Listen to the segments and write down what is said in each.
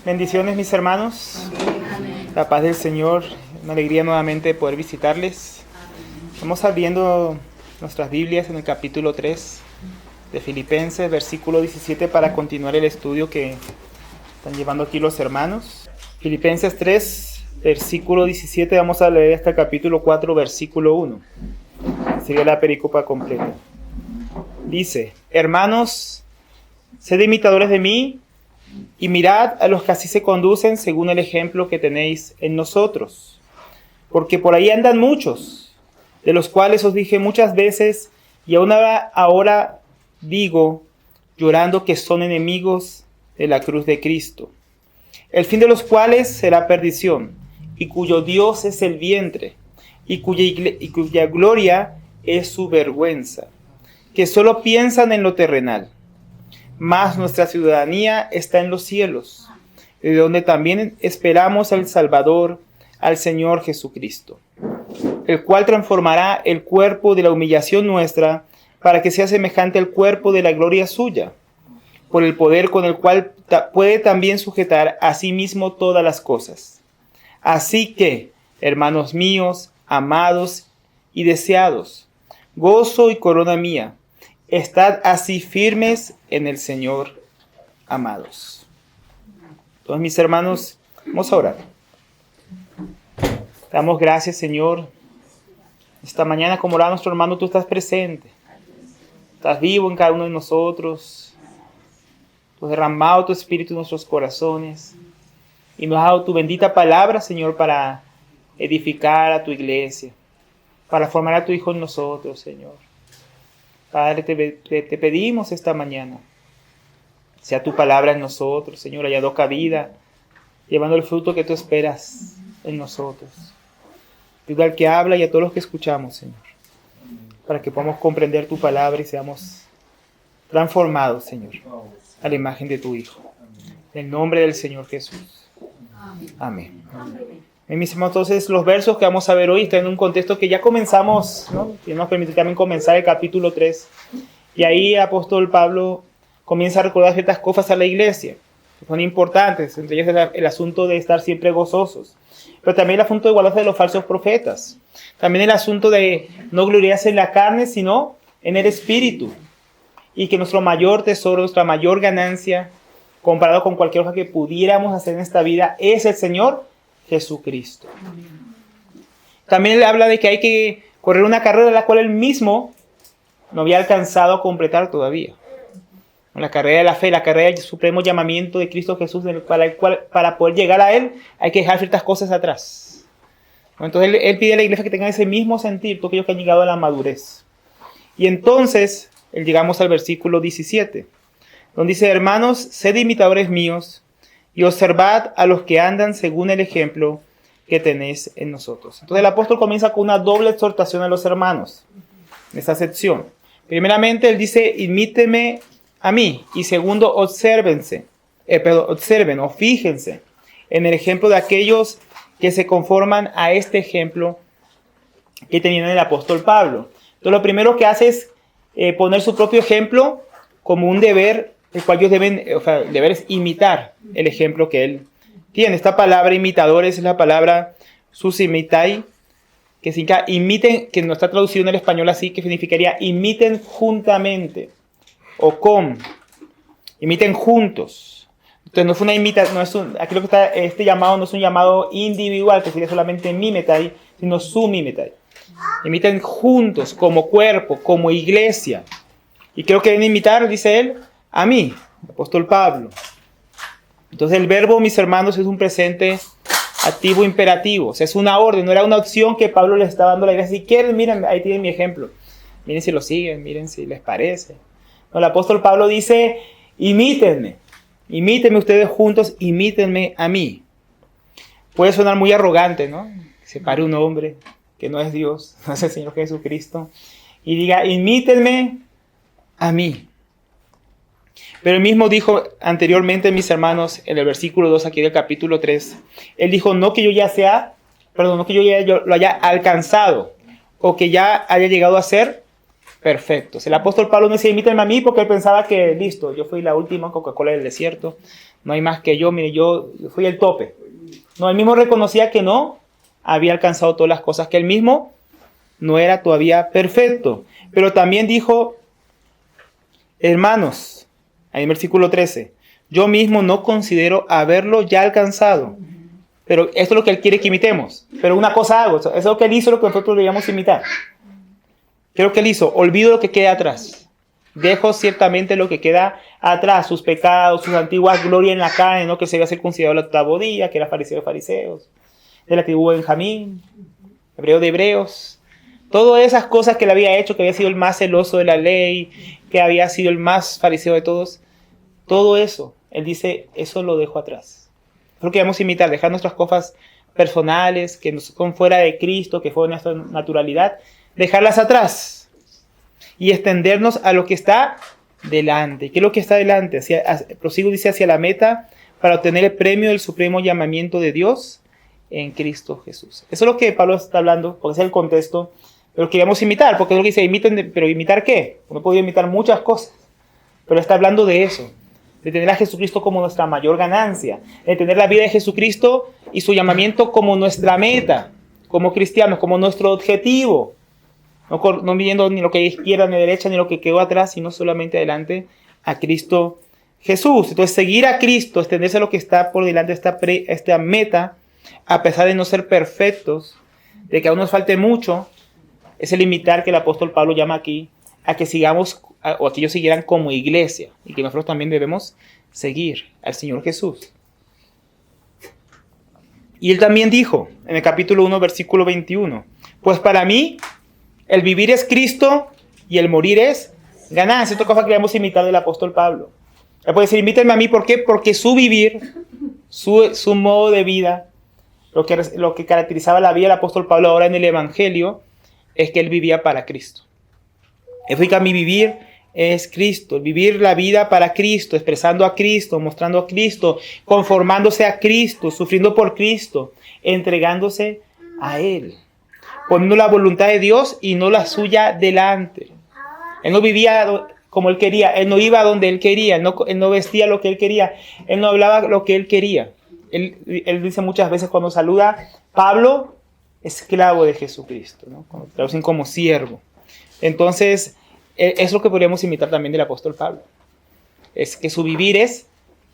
Bendiciones, mis hermanos. La paz del Señor. Una alegría nuevamente poder visitarles. Estamos abriendo nuestras Biblias en el capítulo 3 de Filipenses, versículo 17, para continuar el estudio que están llevando aquí los hermanos. Filipenses 3, versículo 17, vamos a leer hasta el capítulo 4, versículo 1. Sería la perícopa completa. Dice: hermanos, sed imitadores de mí, y mirad a los que así se conducen según el ejemplo que tenéis en nosotros. Porque por ahí andan muchos, de los cuales os dije muchas veces, y aún ahora digo, llorando, que son enemigos de la cruz de Cristo, el fin de los cuales será perdición, y cuyo Dios es el vientre, y cuya gloria es su vergüenza, que solo piensan en lo terrenal. Mas nuestra ciudadanía está en los cielos, de donde también esperamos al Salvador, al Señor Jesucristo, el cual transformará el cuerpo de la humillación nuestra para que sea semejante al cuerpo de la gloria suya, por el poder con el cual puede también sujetar a sí mismo todas las cosas. Así que, hermanos míos, amados y deseados, gozo y corona mía, estad así firmes en el Señor, amados. Entonces, mis hermanos, vamos a orar. Damos gracias, Señor. Esta mañana, como oraba nuestro hermano, tú estás presente. Estás vivo en cada uno de nosotros. Tú has derramado tu espíritu en nuestros corazones. Y nos has dado tu bendita palabra, Señor, para edificar a tu iglesia, para formar a tu Hijo en nosotros, Señor. Padre, te pedimos esta mañana, sea tu palabra en nosotros, Señor, hallando cabida, llevando el fruto que tú esperas en nosotros. Ayuda al que habla y a todos los que escuchamos, Señor, para que podamos comprender tu palabra y seamos transformados, Señor, a la imagen de tu Hijo. En el nombre del Señor Jesús. Amén. Mis hermanos, entonces los versos que vamos a ver hoy están en un contexto que ya comenzamos, ¿no? Y nos permite también comenzar el capítulo 3. Y ahí el apóstol Pablo comienza a recordar ciertas cosas a la iglesia, que son importantes, entre ellas el asunto de estar siempre gozosos, pero también el asunto de guardarse de los falsos profetas, también el asunto de no gloriarse en la carne, sino en el espíritu, y que nuestro mayor tesoro, nuestra mayor ganancia, comparado con cualquier cosa que pudiéramos hacer en esta vida, es el Señor Jesucristo. También él habla de que hay que correr una carrera la cual él mismo no había alcanzado a completar todavía. La carrera de la fe, la carrera del supremo llamamiento de Cristo Jesús, para poder llegar a él hay que dejar ciertas cosas atrás. Entonces él pide a la iglesia que tenga ese mismo sentir, todos aquellos que han llegado a la madurez. Y entonces llegamos al versículo 17, donde dice: hermanos, sed imitadores míos, y observad a los que andan según el ejemplo que tenéis en nosotros. Entonces el apóstol comienza con una doble exhortación a los hermanos en esta sección. Primeramente él dice: imítenme a mí. Y segundo, observen o fíjense en el ejemplo de aquellos que se conforman a este ejemplo que tenía el apóstol Pablo. Entonces lo primero que hace es poner su propio ejemplo como un deber, el cual ellos deber es imitar el ejemplo que él tiene. Esta palabra imitadores es la palabra susimitai, que significa imiten, que no está traducido en el español así, que significaría imiten juntamente, o imiten juntos. Entonces no es una imitación, aquí lo que está, este llamado no es un llamado individual, que sería solamente mimetai, sino sumimetai. Imiten juntos, como cuerpo, como iglesia. Y creo que deben imitar, dice él, a mí, apóstol Pablo. Entonces el verbo, mis hermanos, es un presente activo imperativo. O sea, es una orden, no era una opción que Pablo les estaba dando a la iglesia. Si quieren, miren, ahí tienen mi ejemplo. Miren si lo siguen, miren si les parece. No, el apóstol Pablo dice: imítenme ustedes juntos, imítenme a mí. Puede sonar muy arrogante, ¿no? Se pare un hombre que no es Dios, no es el Señor Jesucristo, y diga: imítenme a mí. Pero él mismo dijo anteriormente, mis hermanos, en el versículo 2 aquí del capítulo 3, él dijo: no que yo lo haya alcanzado, o que ya haya llegado a ser perfectos. El apóstol Pablo no decía, imítenme a mí, porque él pensaba que, listo, yo fui la última Coca-Cola del desierto, no hay más que yo, mire, yo fui el tope. No, él mismo reconocía que no había alcanzado todas las cosas, que él mismo no era todavía perfecto. Pero también dijo, hermanos, en el versículo 13, yo mismo no considero haberlo ya alcanzado. Pero esto es lo que él quiere que imitemos. Pero una cosa hago, eso es lo que él hizo, lo que nosotros debíamos imitar. ¿Qué es lo que él hizo? Olvido lo que queda atrás. Dejo ciertamente lo que queda atrás, sus pecados, sus antiguas glorias en la carne, ¿no? Que se iba a ser considerado el octavo día, que era fariseo de fariseos, de la tribu de Benjamín, hebreo de hebreos. Todas esas cosas que él había hecho, que había sido el más celoso de la ley, que había sido el más fariseo de todos. Todo eso, él dice, eso lo dejo atrás. Es lo que vamos a imitar, dejar nuestras cosas personales, que son fuera de Cristo, que fuera nuestra naturalidad, dejarlas atrás y extendernos a lo que está delante. ¿Qué es lo que está delante? Prosigo, dice, hacia la meta para obtener el premio del supremo llamamiento de Dios en Cristo Jesús. Eso es lo que Pablo está hablando, porque ese es el contexto. Pero queríamos imitar, porque es lo que dice, imiten, pero ¿imitar qué? Uno podía imitar muchas cosas, pero está hablando de eso, de tener a Jesucristo como nuestra mayor ganancia, de tener la vida de Jesucristo y su llamamiento como nuestra meta, como cristianos, como nuestro objetivo. No viendo ni lo que hay izquierda ni derecha, ni lo que quedó atrás, sino solamente adelante a Cristo Jesús. Entonces, seguir a Cristo, extenderse a lo que está por delante, esta meta, a pesar de no ser perfectos, de que aún nos falte mucho, es el imitar que el apóstol Pablo llama aquí, a que sigamos, o a que ellos siguieran como iglesia, y que nosotros también debemos seguir al Señor Jesús. Y él también dijo, en el capítulo 1, versículo 21, pues para mí, el vivir es Cristo y el morir es ganancia. Esta cosa que debemos imitar del apóstol Pablo. Él puede decir, imítenme a mí, ¿por qué? Porque su vivir, su modo de vida, lo que caracterizaba la vida del apóstol Pablo ahora en el Evangelio, es que él vivía para Cristo. Él mi vivir es Cristo, el vivir la vida para Cristo, expresando a Cristo, mostrando a Cristo, conformándose a Cristo, sufriendo por Cristo, entregándose a Él, poniendo la voluntad de Dios y no la suya delante. Él no vivía como él quería, él no iba donde él quería, él no vestía lo que él quería, él no hablaba lo que él quería. Él dice muchas veces cuando saluda, Pablo, esclavo de Jesucristo, ¿no? Cuando traducen como siervo. Entonces, es lo que podríamos imitar también del apóstol Pablo. Es que su vivir es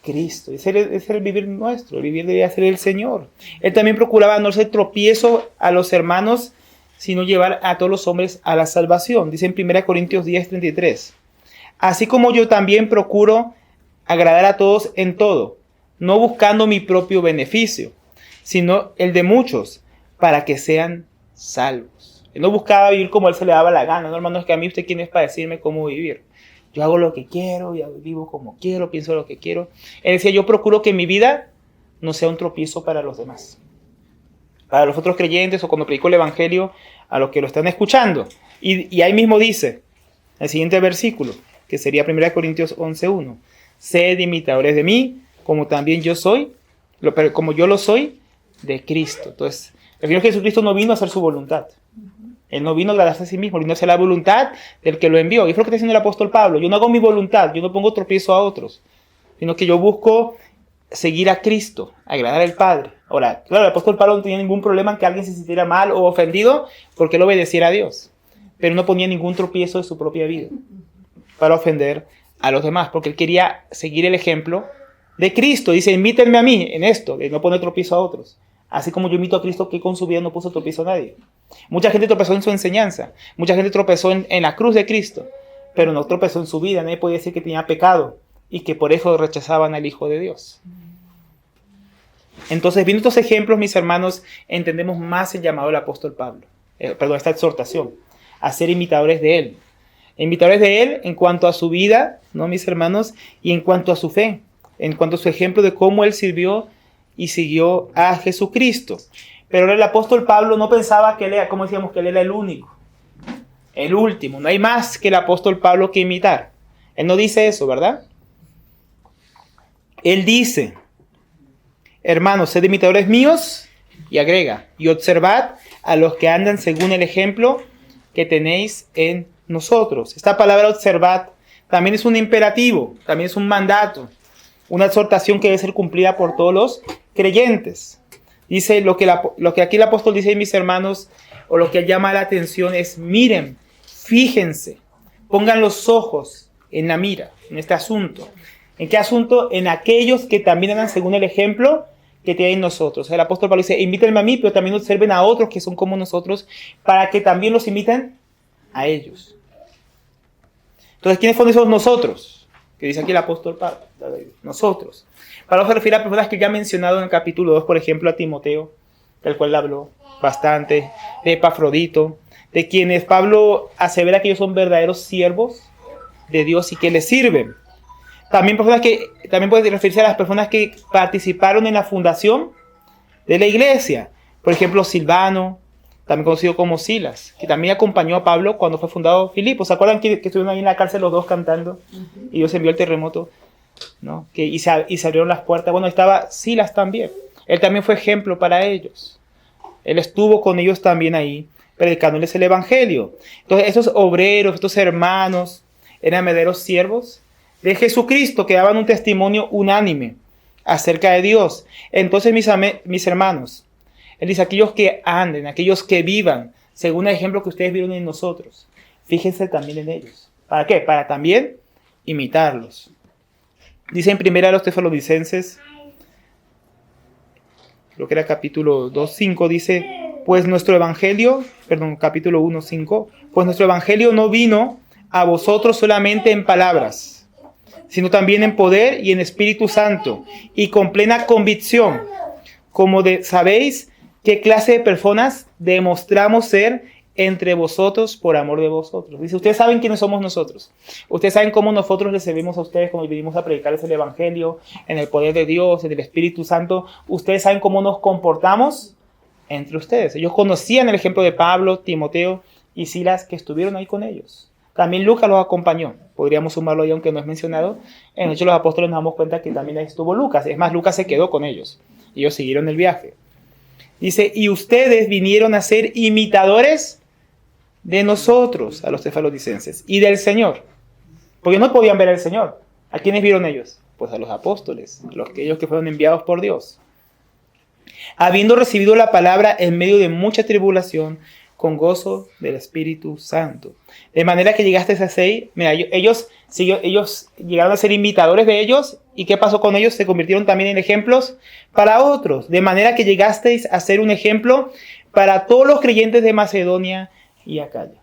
Cristo. Ese es el vivir nuestro. El vivir debía ser el Señor. Él también procuraba no ser tropiezo a los hermanos, sino llevar a todos los hombres a la salvación. Dice en 1 Corintios 10:33. Así como yo también procuro agradar a todos en todo, no buscando mi propio beneficio, sino el de muchos, para que sean salvos. Él no buscaba vivir como él se le daba la gana. No, hermano, es que a mí usted quién es para decirme cómo vivir. Yo hago lo que quiero, vivo como quiero, pienso lo que quiero. Él decía, yo procuro que mi vida no sea un tropiezo para los demás. Para los otros creyentes o cuando predico el Evangelio a los que lo están escuchando. Y ahí mismo dice, el siguiente versículo, que sería 1 Corintios 11:1. Sed imitadores de mí, como también yo soy, como yo lo soy de Cristo. Entonces, el Señor Jesucristo no vino a hacer su voluntad. Él no vino a agradarse a sí mismo, vino a hacer la voluntad del que lo envió. Y es lo que está diciendo el apóstol Pablo. Yo no hago mi voluntad, yo no pongo tropiezo a otros, sino que yo busco seguir a Cristo, agradar al Padre. Ahora, claro, el apóstol Pablo no tenía ningún problema en que alguien se sintiera mal o ofendido porque él obedeciera a Dios. Pero no ponía ningún tropiezo de su propia vida para ofender a los demás, porque él quería seguir el ejemplo de Cristo. Dice, imítenme a mí en esto, de no poner tropiezo a otros. Así como yo imito a Cristo, que con su vida no puso tropiezo a nadie. Mucha gente tropezó en su enseñanza. Mucha gente tropezó en la cruz de Cristo. Pero no tropezó en su vida. Nadie podía decir que tenía pecado y que por eso rechazaban al Hijo de Dios. Entonces, viendo estos ejemplos, mis hermanos, entendemos más el llamado del apóstol Pablo. Esta exhortación a ser imitadores de él. Imitadores de él en cuanto a su vida, ¿no, mis hermanos? Y en cuanto a su fe. En cuanto a su ejemplo de cómo él sirvió y siguió a Jesucristo. Pero el apóstol Pablo no pensaba que él era, como decíamos, que él era el único, el último. No hay más que el apóstol Pablo que imitar. Él no dice eso, ¿verdad? Él dice, hermanos, sed imitadores míos, y agrega, y observad a los que andan según el ejemplo que tenéis en nosotros. Esta palabra observad también es un imperativo, también es un mandato, una exhortación que debe ser cumplida por todos los creyentes. Dice lo que aquí el apóstol dice, mis hermanos, o lo que llama la atención es: miren, fíjense, pongan los ojos en la mira, en este asunto. ¿En qué asunto? En aquellos que también andan según el ejemplo que tienen nosotros. El apóstol Pablo dice: invítenme a mí, pero también observen a otros que son como nosotros, para que también los imiten a ellos. Entonces, ¿quiénes son esos nosotros? Que dice aquí el apóstol Pablo. Nosotros. Pablo se refiere a personas que ya ha mencionado en el capítulo 2, por ejemplo, a Timoteo, del cual habló bastante, de Epafrodito, de quienes Pablo asevera que ellos son verdaderos siervos de Dios y que le sirven. También puede referirse a las personas que participaron en la fundación de la iglesia. Por ejemplo, Silvano, también conocido como Silas, que también acompañó a Pablo cuando fue fundado Filipos. ¿Se acuerdan que estuvieron ahí en la cárcel los dos cantando? Y Dios envió el terremoto, ¿no? Y se abrieron las puertas. Bueno, estaba Silas también. Él también fue ejemplo para ellos. Él estuvo con ellos también ahí, predicándoles el evangelio. Entonces, esos obreros, estos hermanos, eran verdaderos siervos de Jesucristo, que daban un testimonio unánime acerca de Dios. Entonces, mis hermanos, él dice: aquellos que anden, aquellos que vivan según el ejemplo que ustedes vieron en nosotros, fíjense también en ellos. ¿Para qué? Para también imitarlos. Dice en 1 Tesalonicenses, creo que era capítulo 2:5, dice: capítulo 1:5, pues nuestro evangelio no vino a vosotros solamente en palabras, sino también en poder y en Espíritu Santo, y con plena convicción, como sabéis qué clase de personas demostramos ser entre vosotros por amor de vosotros. Dice: ustedes saben quiénes somos nosotros. Ustedes saben cómo nosotros les servimos a ustedes, cómo vinimos a predicarles el evangelio, en el poder de Dios, en el Espíritu Santo. Ustedes saben cómo nos comportamos entre ustedes. Ellos conocían el ejemplo de Pablo, Timoteo y Silas, que estuvieron ahí con ellos. También Lucas los acompañó. Podríamos sumarlo ahí, aunque no es mencionado. En Hechos de los Apóstoles nos damos cuenta que también ahí estuvo Lucas. Es más, Lucas se quedó con ellos. Ellos siguieron el viaje. Dice: y ustedes vinieron a ser imitadores de nosotros, a los tesalonicenses, y del Señor. Porque no podían ver al Señor. ¿A quiénes vieron ellos? Pues a los apóstoles, aquellos que fueron enviados por Dios. Habiendo recibido la palabra en medio de mucha tribulación, con gozo del Espíritu Santo. De manera que llegasteis a ser, mira, ellos llegaron a ser imitadores de ellos. ¿Y qué pasó con ellos? Se convirtieron también en ejemplos para otros. De manera que llegasteis a ser un ejemplo para todos los creyentes de Macedonia y Acaya.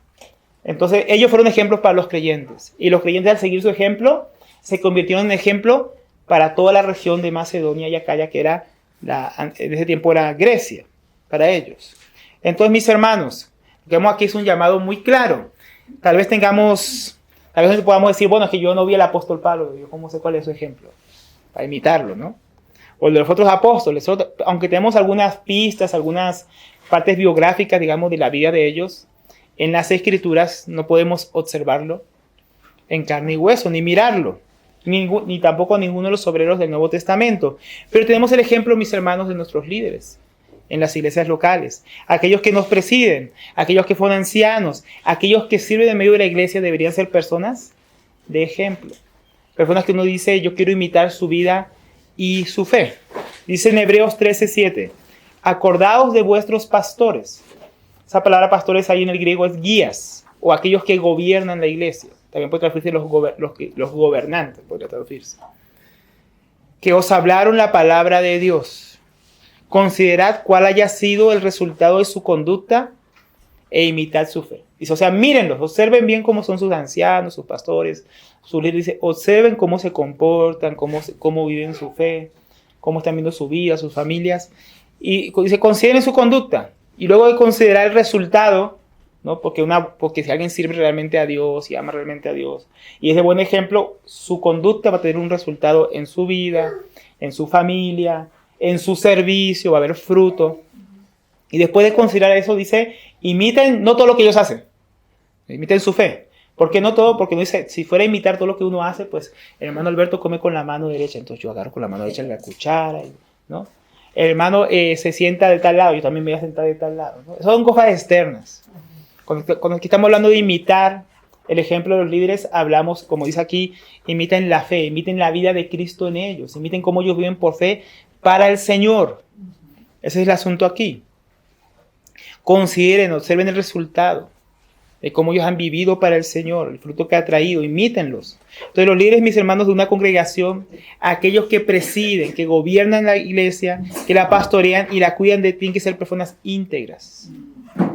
Entonces, ellos fueron ejemplos para los creyentes. Y los creyentes, al seguir su ejemplo, se convirtieron en ejemplo para toda la región de Macedonia y Acaya, que era en ese tiempo era Grecia, para ellos. Entonces, mis hermanos, lo que vemos aquí es un llamado muy claro. Tal vez podamos decir: bueno, es que yo no vi al apóstol Pablo, yo cómo sé cuál es su ejemplo, para imitarlo, ¿no? O el de los otros apóstoles, aunque tenemos algunas pistas, algunas partes biográficas, digamos, de la vida de ellos, en las Escrituras no podemos observarlo en carne y hueso, ni mirarlo, ni tampoco ninguno de los obreros del Nuevo Testamento. Pero tenemos el ejemplo, mis hermanos, de nuestros líderes en las iglesias locales, aquellos que nos presiden, aquellos que fueron ancianos, aquellos que sirven en medio de la iglesia deberían ser personas de ejemplo. Personas que uno dice: yo quiero imitar su vida y su fe. Dice en Hebreos 13:7, acordaos de vuestros pastores. Esa palabra pastores ahí en el griego es guías, o aquellos que gobiernan la iglesia. También puede traducirse los gobernantes, podría traducirse. Que os hablaron la palabra de Dios. Considerad cuál haya sido el resultado de su conducta e imitad su fe. Dice, o sea, mírenlos, observen bien cómo son sus ancianos, sus pastores, sus líderes. Dice, observen cómo se comportan, cómo viven su fe, cómo están viendo su vida, sus familias. Y dice, consideren su conducta. Y luego de considerar el resultado, ¿no? Porque si alguien sirve realmente a Dios y ama realmente a Dios, y es de buen ejemplo, su conducta va a tener un resultado en su vida, en su familia, en su servicio, va a haber fruto. Y después de considerar eso, dice, imiten no todo lo que ellos hacen, imiten su fe. ¿Por qué no todo? Porque no dice, si fuera a imitar todo lo que uno hace, pues el hermano Alberto come con la mano derecha, entonces yo agarro con la mano derecha la cuchara, ¿no? El hermano se sienta de tal lado, yo también me voy a sentar de tal lado, ¿no? Son cosas externas. Cuando estamos hablando de imitar El ejemplo de los líderes, hablamos, como dice aquí, imiten la fe, imiten la vida de Cristo en ellos, imiten cómo ellos viven por fe para el Señor. Ese es el asunto aquí. Consideren, observen el resultado de cómo ellos han vivido para el Señor, el fruto que ha traído, imítenlos. Entonces los líderes, mis hermanos, de una congregación, aquellos que presiden, que gobiernan la iglesia, que la pastorean y la cuidan, tienen que ser personas íntegras,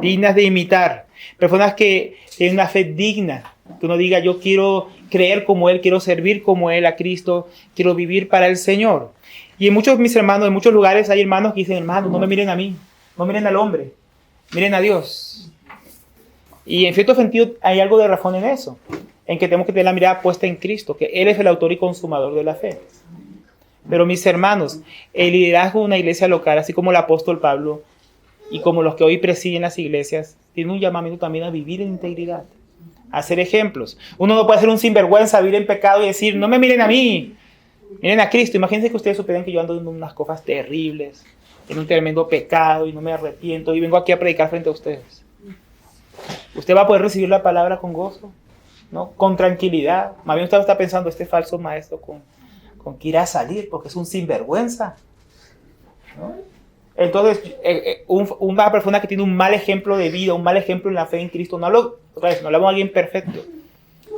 dignas de imitar, personas que tienen una fe digna, que uno diga, yo quiero creer como Él, quiero servir como Él a Cristo, quiero vivir para el Señor. Y en muchos, mis hermanos, en muchos lugares hay hermanos que dicen, hermanos, no me miren a mí, no miren al hombre, miren a Dios. Y en cierto sentido hay algo de razón en eso, en que tenemos que tener la mirada puesta en Cristo, que Él es el autor y consumador de la fe. Pero mis hermanos, el liderazgo de una iglesia local, así como el apóstol Pablo y como los que hoy presiden las iglesias, tiene un llamamiento también a vivir en integridad, a ser ejemplos. Uno no puede ser un sinvergüenza, vivir en pecado y decir, no me miren a mí, miren a Cristo. Imagínense que ustedes supieran que yo ando en unas cosas terribles, en un tremendo pecado y no me arrepiento y vengo aquí a predicar frente a ustedes. Usted va a poder recibir la palabra con gozo, ¿no? Con tranquilidad. Más bien usted está pensando, este falso maestro con que irá a salir porque es un sinvergüenza, ¿no? Entonces, una persona que tiene un mal ejemplo de vida, un mal ejemplo en la fe en Cristo, no hablamos de alguien perfecto,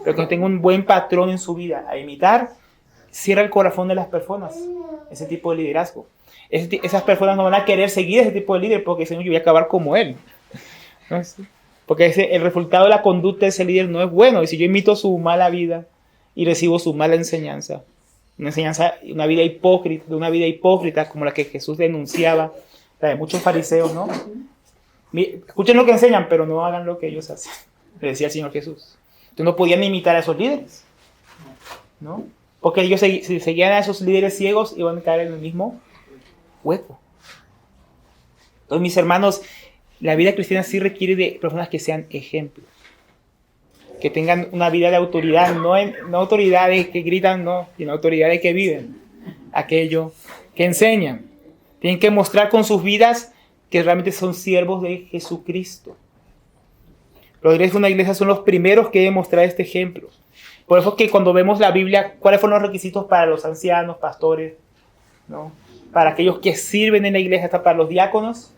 pero que tenga un buen patrón en su vida a imitar, cierra el corazón de las personas, ese tipo de liderazgo. Esas personas no van a querer seguir ese tipo de líder porque dicen, yo voy a acabar como él, ¿no? Porque el resultado de la conducta de ese líder no es bueno. Y si yo imito su mala vida y recibo su mala enseñanza, una vida hipócrita como la que Jesús denunciaba, la de muchos fariseos, ¿no? Escuchen lo que enseñan, pero no hagan lo que ellos hacen, le decía el Señor Jesús. Entonces no podían imitar a esos líderes, ¿no? Porque ellos, si seguían a esos líderes ciegos, iban a caer en el mismo hueco. Entonces, mis hermanos, la vida cristiana sí requiere de personas que sean ejemplos, que tengan una vida de autoridad, no autoridades que gritan, no, sino autoridades que viven aquello que enseñan. Tienen que mostrar con sus vidas que realmente son siervos de Jesucristo. Los líderes de una iglesia son los primeros que deben mostrar este ejemplo. Por eso es que cuando vemos la Biblia, ¿cuáles fueron los requisitos para los ancianos, pastores, ¿no? Para aquellos que sirven en la iglesia, hasta para los diáconos?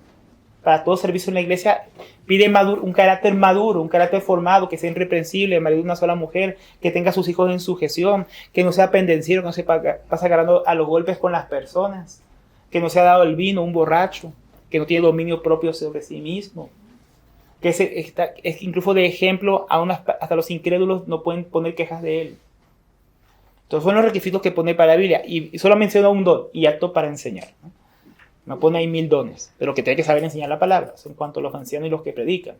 Para todo servicio en la iglesia, pide un carácter maduro, un carácter formado, que sea irreprensible, marido de una sola mujer, que tenga a sus hijos en sujeción, que no sea pendenciero, que no se pasa agarrando a los golpes con las personas, que no se ha dado el vino, un borracho, que no tiene dominio propio sobre sí mismo, que es incluso de ejemplo, hasta los incrédulos no pueden poner quejas de él. Entonces son los requisitos que pone para la Biblia, y solo menciona un don, y apto para enseñar, ¿no? No pone ahí 1000 dones, pero que tiene que saber enseñar la palabra, en cuanto a los ancianos y los que predican.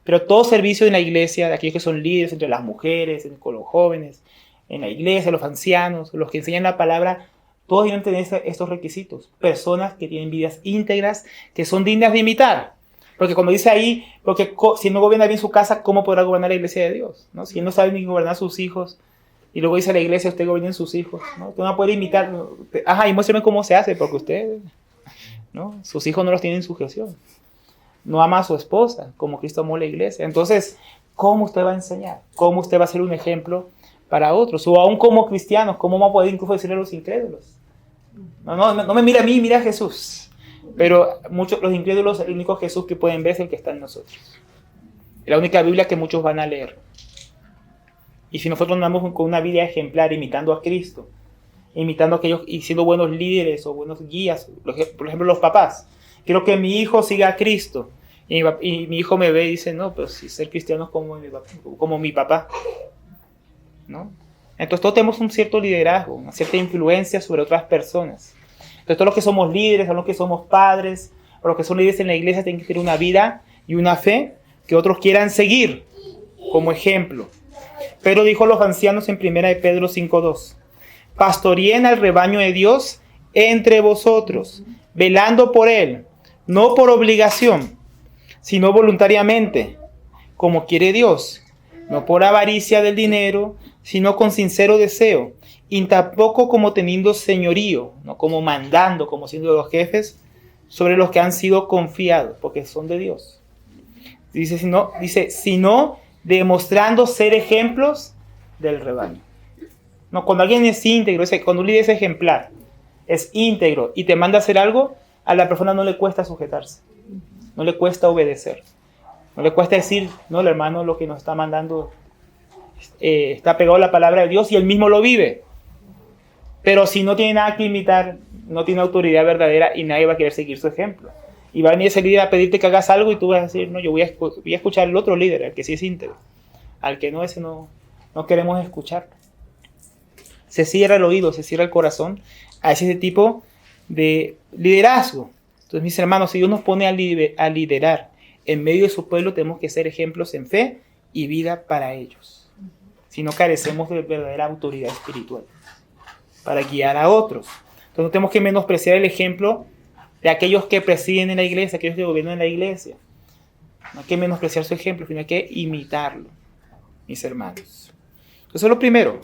Pero todo servicio en la iglesia, de aquellos que son líderes, entre las mujeres, con los jóvenes, en la iglesia, los ancianos, los que enseñan la palabra, todos deben tener estos requisitos. Personas que tienen vidas íntegras, que son dignas de imitar. Porque como dice ahí, porque si no gobierna bien su casa, ¿cómo podrá gobernar la iglesia de Dios? ¿No? Si él no sabe ni gobernar a sus hijos, y luego dice a la iglesia, usted gobierna sus hijos, ¿no? Usted no puede imitar. Ajá, y muéstrame cómo se hace, porque usted, ¿no? Sus hijos no los tienen en sujeción. No ama a su esposa, como Cristo amó la iglesia. Entonces, ¿cómo usted va a enseñar? ¿Cómo usted va a ser un ejemplo para otros? O aún como cristianos, ¿cómo vamos a poder incluso decirle a los incrédulos? No me mira a mí, mira a Jesús. Pero los incrédulos, el único Jesús que pueden ver es el que está en nosotros. Es la única Biblia que muchos van a leer. Y si nosotros andamos con una vida ejemplar, imitando a Cristo, imitando a aquellos y siendo buenos líderes o buenos guías, por ejemplo los papás, quiero que mi hijo siga a Cristo, y mi hijo me ve y dice, no, pues si ser cristiano es como mi papá, ¿no? Entonces todos tenemos un cierto liderazgo, una cierta influencia sobre otras personas. Entonces todos los que somos líderes, todos los que somos padres, o los que son líderes en la iglesia, tienen que tener una vida y una fe que otros quieran seguir como ejemplo. Pero dijo los ancianos en 1 de Pedro 5:2, pastoreén al rebaño de Dios entre vosotros, velando por él, no por obligación, sino voluntariamente, como quiere Dios, no por avaricia del dinero, sino con sincero deseo, y tampoco como teniendo señorío, no como mandando, como siendo los jefes, sobre los que han sido confiados, porque son de Dice, sino demostrando ser ejemplos del rebaño. No, cuando alguien es íntegro, cuando un líder es ejemplar, es íntegro y te manda a hacer algo, a la persona no le cuesta sujetarse, no le cuesta obedecer, no le cuesta decir, no, el hermano lo que nos está mandando está pegado a la palabra de Dios y él mismo lo vive. Pero si no tiene nada que imitar, no tiene autoridad verdadera y nadie va a querer seguir su ejemplo. Y va a venir ese líder a pedirte que hagas algo y tú vas a decir, no, yo voy a escuchar al otro líder, al que sí es íntegro. Al que no, ese no queremos escuchar. Se cierra el oído, se cierra el corazón a ese tipo de liderazgo. Entonces, mis hermanos, si Dios nos pone a liderar en medio de su pueblo, tenemos que ser ejemplos en fe y vida para ellos. Si no carecemos de verdadera autoridad espiritual para guiar a otros. Entonces no tenemos que menospreciar el ejemplo de aquellos que presiden en la iglesia, aquellos que gobiernan en la iglesia. No hay que menospreciar su ejemplo, sino hay que imitarlo, mis hermanos. Eso es lo primero.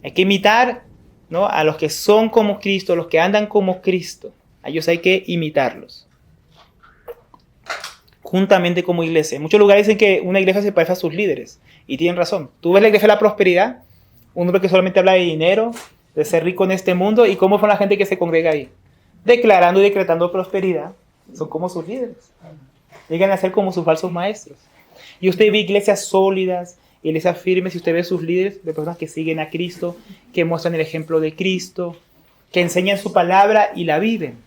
Hay que imitar, ¿no?, a los que son como Cristo, a los que andan como Cristo. A ellos hay que imitarlos. Juntamente como iglesia. En muchos lugares dicen que una iglesia se parece a sus líderes. Y tienen razón. Tú ves la iglesia de la prosperidad, un hombre que solamente habla de dinero, de ser rico en este mundo, y cómo fue la gente que se congrega ahí. Declarando y decretando prosperidad. Son como sus líderes. Llegan a ser como sus falsos maestros. Y usted ve iglesias sólidas, iglesias firmes, y usted ve sus líderes de personas que siguen a Cristo, que muestran el ejemplo de Cristo, que enseñan su palabra y la viven.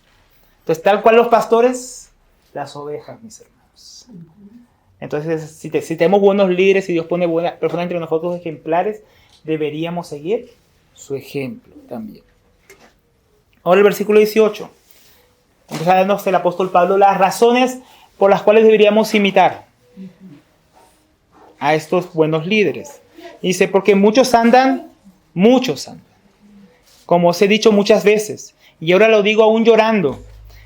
Entonces, tal cual los pastores, las ovejas, mis hermanos. Entonces, si tenemos buenos líderes y Dios pone buenas personas entre nosotros ejemplares, deberíamos seguir su ejemplo también. Ahora el versículo 18. Empieza a darnos el apóstol Pablo las razones por las cuales deberíamos imitar a estos buenos líderes. Dice, porque muchos andan, como os he dicho muchas veces, y ahora lo digo aún llorando,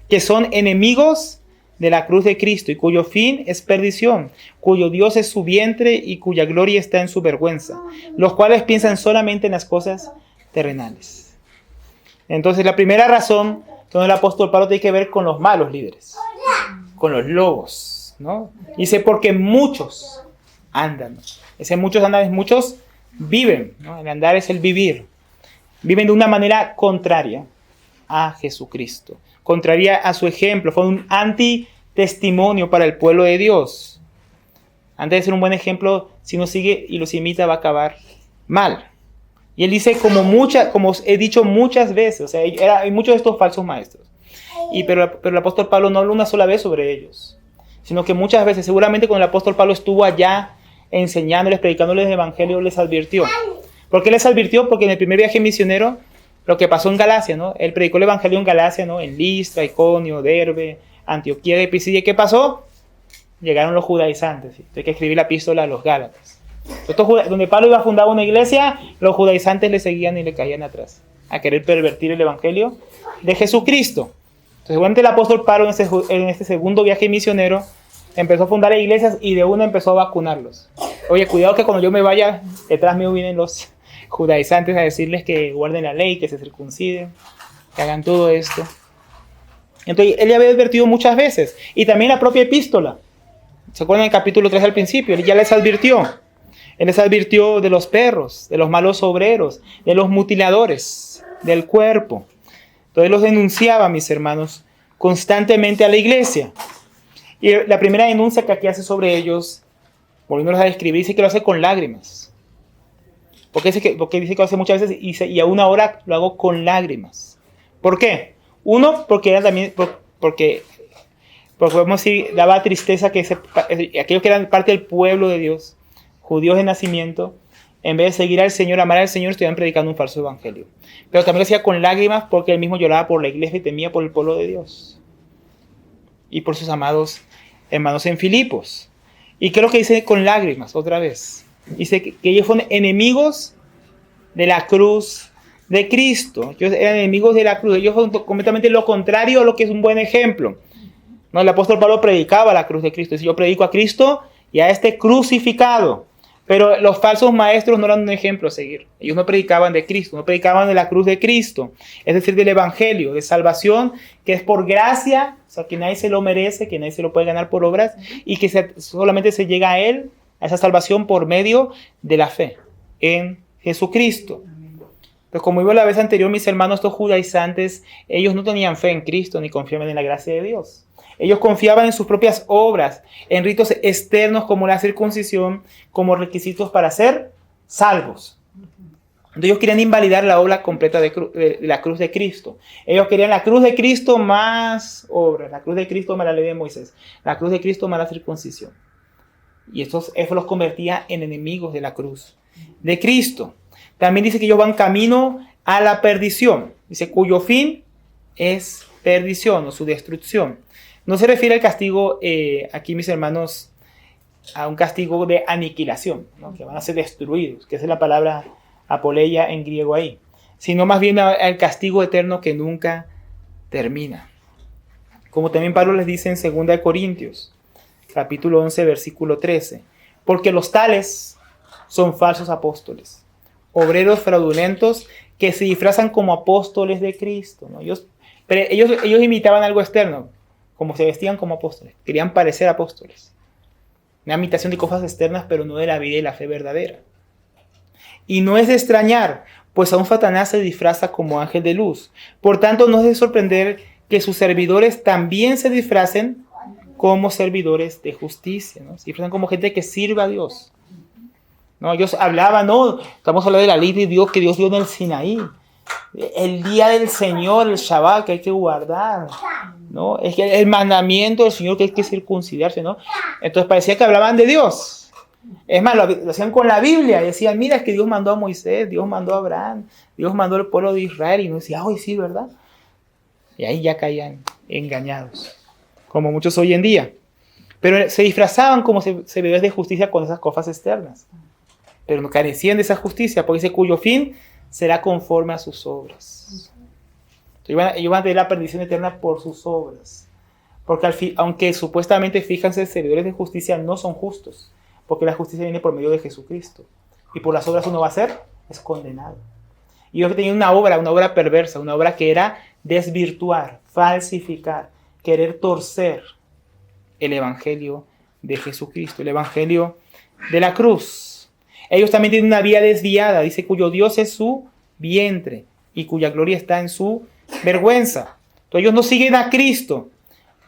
que son enemigos de la cruz de Cristo, y cuyo fin es perdición, cuyo Dios es su vientre y cuya gloria está en su vergüenza, los cuales piensan solamente en las cosas terrenales. Entonces, la primera razón donde el apóstol Pablo tiene que ver con los malos líderes, con los lobos, ¿no? Dice, porque muchos andan. Ese muchos andan es muchos viven, ¿no? El andar es el vivir. Viven de una manera contraria a Jesucristo, contraria a su ejemplo. Fue un antitestimonio para el pueblo de Dios. Antes de ser un buen ejemplo, si uno sigue y los imita, va a acabar mal. Y él dice, como os he dicho muchas veces, o sea, hay muchos de estos falsos maestros. Pero el apóstol Pablo no habló una sola vez sobre ellos, sino que muchas veces, seguramente cuando el apóstol Pablo estuvo allá enseñándoles, predicándoles el evangelio, les advirtió. ¿Por qué les advirtió? Porque en el primer viaje misionero, lo que pasó en Galacia, ¿no? Él predicó el evangelio en Galacia, ¿no? En Listra, Iconio, Derbe, Antioquía de Pisidia. ¿Qué pasó? Llegaron los judaizantes, ¿sí? Hay que escribir la epístola a los Gálatas. Donde Pablo iba a fundar una iglesia, los judaizantes le seguían y le caían atrás, a querer pervertir el evangelio de Jesucristo. Entonces, seguramente el apóstol Pablo en este segundo viaje misionero empezó a fundar iglesias y de una empezó a vacunarlos. Oye, cuidado que cuando yo me vaya, detrás mío vienen los judaizantes a decirles que guarden la ley, que se circunciden, que hagan todo esto. Entonces, él ya había advertido muchas veces. Y también la propia epístola. ¿Se acuerdan del capítulo 3 al principio? Él ya les advirtió. Él les advirtió de los perros, de los malos obreros, de los mutiladores del cuerpo. Entonces los denunciaba, mis hermanos, constantemente a la iglesia. Y la primera denuncia que aquí hace sobre ellos, volviéndolos a describir, dice que lo hace con lágrimas. Porque dice que lo hace muchas veces y aún ahora lo hago con lágrimas. ¿Por qué? Uno, porque era también, porque podemos decir, daba tristeza que aquellos que eran parte del pueblo de Dios, judíos de nacimiento, en vez de seguir al Señor, amar al Señor, estuvieran predicando un falso evangelio. Pero también lo hacía con lágrimas porque él mismo lloraba por la iglesia y temía por el pueblo de Dios. Y por sus amados hermanos en Filipos. ¿Y qué es lo que dice con lágrimas? Otra vez. Dice que ellos fueron enemigos de la cruz de Cristo. Ellos eran enemigos de la cruz. Ellos fueron completamente lo contrario a lo que es un buen ejemplo. No, el apóstol Pablo predicaba la cruz de Cristo. Dice, yo predico a Cristo y a este crucificado. Pero los falsos maestros no eran un ejemplo a seguir. Ellos no predicaban de Cristo, no predicaban de la cruz de Cristo. Es decir, del evangelio, de salvación, que es por gracia, o sea, que nadie se lo merece, que nadie se lo puede ganar por obras, y que solamente se llega a Él a esa salvación por medio de la fe en Jesucristo. Pues como vimos la vez anterior, mis hermanos, estos judaizantes, ellos no tenían fe en Cristo ni confiaban en la gracia de Dios. Ellos confiaban en sus propias obras, en ritos externos como la circuncisión, como requisitos para ser salvos. Entonces ellos querían invalidar la obra completa de la cruz de Cristo. Ellos querían la cruz de Cristo más obras, la cruz de Cristo más la ley de Moisés, la cruz de Cristo más la circuncisión. Y eso los convertía en enemigos de la cruz de Cristo. También dice que ellos van camino a la perdición. Dice cuyo fin es perdición o su destrucción. No se refiere al castigo, aquí mis hermanos, a un castigo de aniquilación, ¿no? Que van a ser destruidos, que esa es la palabra apoleia en griego ahí, sino más bien al castigo eterno que nunca termina. Como también Pablo les dice en 2 Corintios, capítulo 11, versículo 13, porque los tales son falsos apóstoles, obreros fraudulentos que se disfrazan como apóstoles de Cristo, ¿no? Ellos imitaban algo externo, como se vestían como apóstoles, querían parecer apóstoles. Una imitación de cosas externas, pero no de la vida y la fe verdadera. Y no es de extrañar, pues aún Satanás se disfraza como ángel de luz. Por tanto, no es de sorprender que sus servidores también se disfracen como servidores de justicia, ¿no? Se disfrazan como gente que sirva a Dios. ¿No? Ellos hablaban, no, estamos hablando de la ley de Dios que Dios dio en el Sinaí. El día del Señor, el Shabbat, que hay que guardar, ¿no? Es que el mandamiento del Señor que hay que circuncidarse, ¿no? Entonces parecía que hablaban de Dios. Es más, lo hacían con la Biblia. Y decían, mira, es que Dios mandó a Moisés, Dios mandó a Abraham, Dios mandó al pueblo de Israel. Y uno decía, ay, sí, ¿verdad? Y ahí ya caían engañados, como muchos hoy en día. Pero se disfrazaban como servidores de justicia con esas cosas externas. Pero no carecían de esa justicia, porque dice cuyo fin será conforme a sus obras. Entonces, ellos van a tener la perdición eterna por sus obras. Porque aunque supuestamente, fíjense, servidores de justicia no son justos, porque la justicia viene por medio de Jesucristo. Y por las obras uno va a ser condenado. Y ellos tenían una obra perversa, una obra que era desvirtuar, falsificar, querer torcer el evangelio de Jesucristo, el evangelio de la cruz. Ellos también tienen una vía desviada, dice, cuyo Dios es su vientre y cuya gloria está en su vergüenza. Entonces ellos no siguen a Cristo.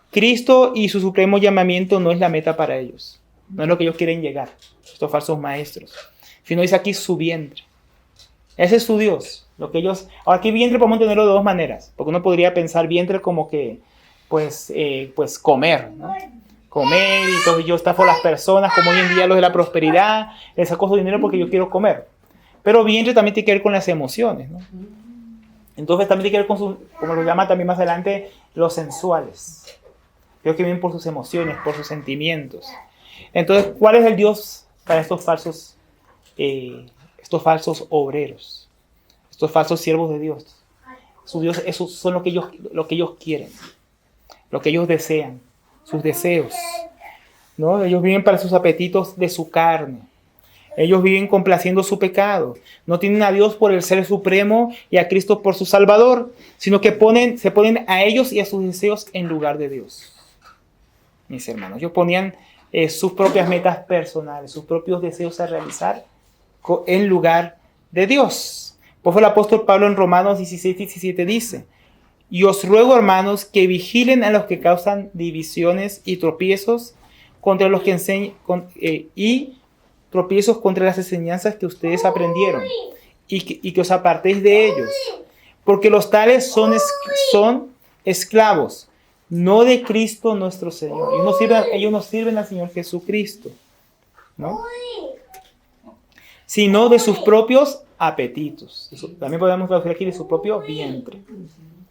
Cristo y su supremo llamamiento no es la meta para ellos. No es lo que ellos quieren llegar, estos falsos maestros. Sino dice aquí su vientre. Ese es su Dios. Lo que ellos... Ahora aquí vientre podemos entenderlo de dos maneras. Porque uno podría pensar vientre como que, pues comer, ¿no? Comer, y entonces yo estafo a las personas, como hoy en día los de la prosperidad, les saco su dinero porque yo quiero comer. Pero vientre también tiene que ver con las emociones, ¿no? Entonces también tiene que ver con como lo llaman también más adelante, los sensuales. Ellos que viven por sus emociones, por sus sentimientos. Entonces, ¿cuál es el Dios para estos falsos obreros? Estos falsos siervos de Dios. Su Dios, esos son lo que ellos quieren, lo que ellos desean. Sus deseos, ¿no? Ellos viven para sus apetitos de su carne. Ellos viven complaciendo su pecado. No tienen a Dios por el Ser Supremo y a Cristo por su Salvador, sino que se ponen a ellos y a sus deseos en lugar de Dios. Mis hermanos, ellos ponían sus propias metas personales, sus propios deseos a realizar en lugar de Dios. Por eso el apóstol Pablo en Romanos 16:17 dice: y os ruego, hermanos, que vigilen a los que causan divisiones y tropiezos contra los que enseñan y tropiezos contra las enseñanzas que ustedes aprendieron y que os apartéis de ellos, porque los tales son esclavos, no de Cristo nuestro Señor. Ellos no sirven al Señor Jesucristo, ¿no? Sino de sus propios apetitos. Eso también podemos traducir aquí de su propio vientre.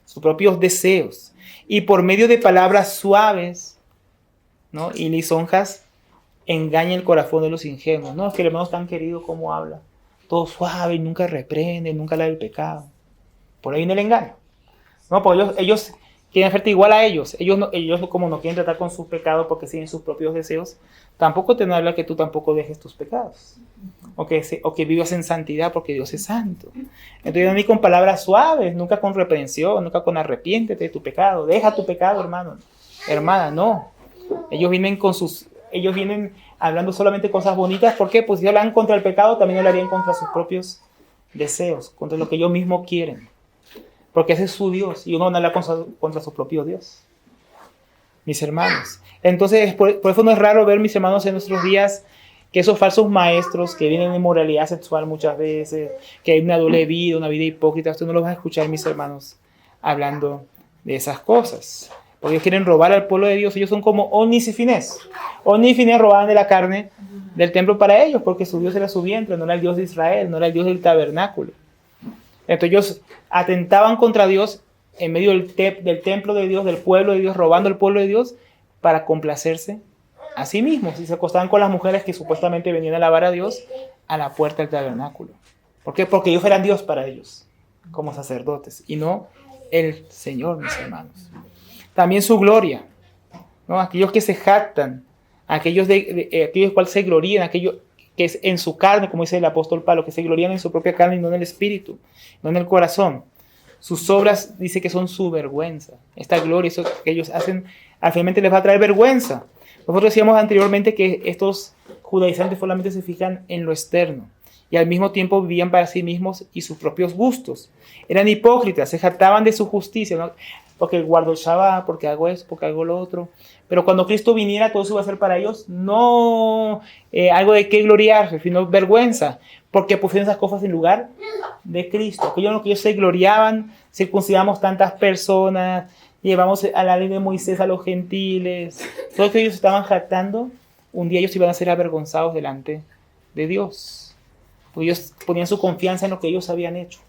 Sus propios deseos, y por medio de palabras suaves, ¿no? y lisonjas, engaña el corazón de los ingenuos. No, es que el hermano es tan querido como habla, todo suave, y nunca reprende, nunca habla del pecado. Por ahí viene el engaño. No, porque ellos quieren hacerte igual a ellos. Ellos como no quieren tratar con sus pecados porque siguen sus propios deseos, tampoco te habla que tú tampoco dejes tus pecados. O que vivas en santidad porque Dios es santo. Entonces, ni con palabras suaves, nunca con reprensión, nunca con arrepiéntete de tu pecado. Deja tu pecado, hermano. Hermana, no. Ellos vienen con sus ellos vienen hablando solamente cosas bonitas. ¿Por qué? Pues si hablan contra el pecado, también hablarían contra sus propios deseos, contra lo que ellos mismos quieren. Porque ese es su Dios y uno no habla contra su propio Dios. Mis hermanos. Entonces, por eso no es raro ver, mis hermanos, en nuestros días que esos falsos maestros que vienen de moralidad sexual muchas veces, que hay una doble vida, una vida hipócrita, usted no los va a escuchar, mis hermanos, hablando de esas cosas. Porque ellos quieren robar al pueblo de Dios. Ellos son como Onnis y Finés. Onnis y Finés robaban de la carne del templo para ellos, porque su Dios era su vientre, no era el Dios de Israel, no era el Dios del tabernáculo. Entonces ellos atentaban contra Dios en medio del templo de Dios, del pueblo de Dios, robando el pueblo de Dios para complacerse a sí mismos. Y se acostaban con las mujeres que supuestamente venían a alabar a Dios a la puerta del tabernáculo. ¿Por qué? Porque ellos eran Dios para ellos, como sacerdotes, y no el Señor, mis hermanos. También su gloria, ¿no? Aquellos que se jactan, aquellos cuales se glorían, aquellos que es en su carne, como dice el apóstol Pablo, que se glorían en su propia carne y no en el espíritu, no en el corazón. Sus obras dice que son su vergüenza. Esta gloria, eso que ellos hacen, finalmente les va a traer vergüenza. Nosotros decíamos anteriormente que estos judaizantes solamente se fijan en lo externo y al mismo tiempo vivían para sí mismos y sus propios gustos. Eran hipócritas, se jactaban de su justicia, ¿no? Porque guardo el Shabbat, porque hago esto, porque hago lo otro. Pero cuando Cristo viniera, todo eso iba a ser para ellos no algo de qué gloriarse, sino vergüenza, porque pusieron esas cosas en lugar de Cristo. Aquello en lo que ellos se gloriaban, circuncidamos tantas personas, llevamos a la ley de Moisés a los gentiles. Todo lo que ellos estaban jactando, un día ellos iban a ser avergonzados delante de Dios. Porque ellos ponían su confianza en lo que ellos habían hecho.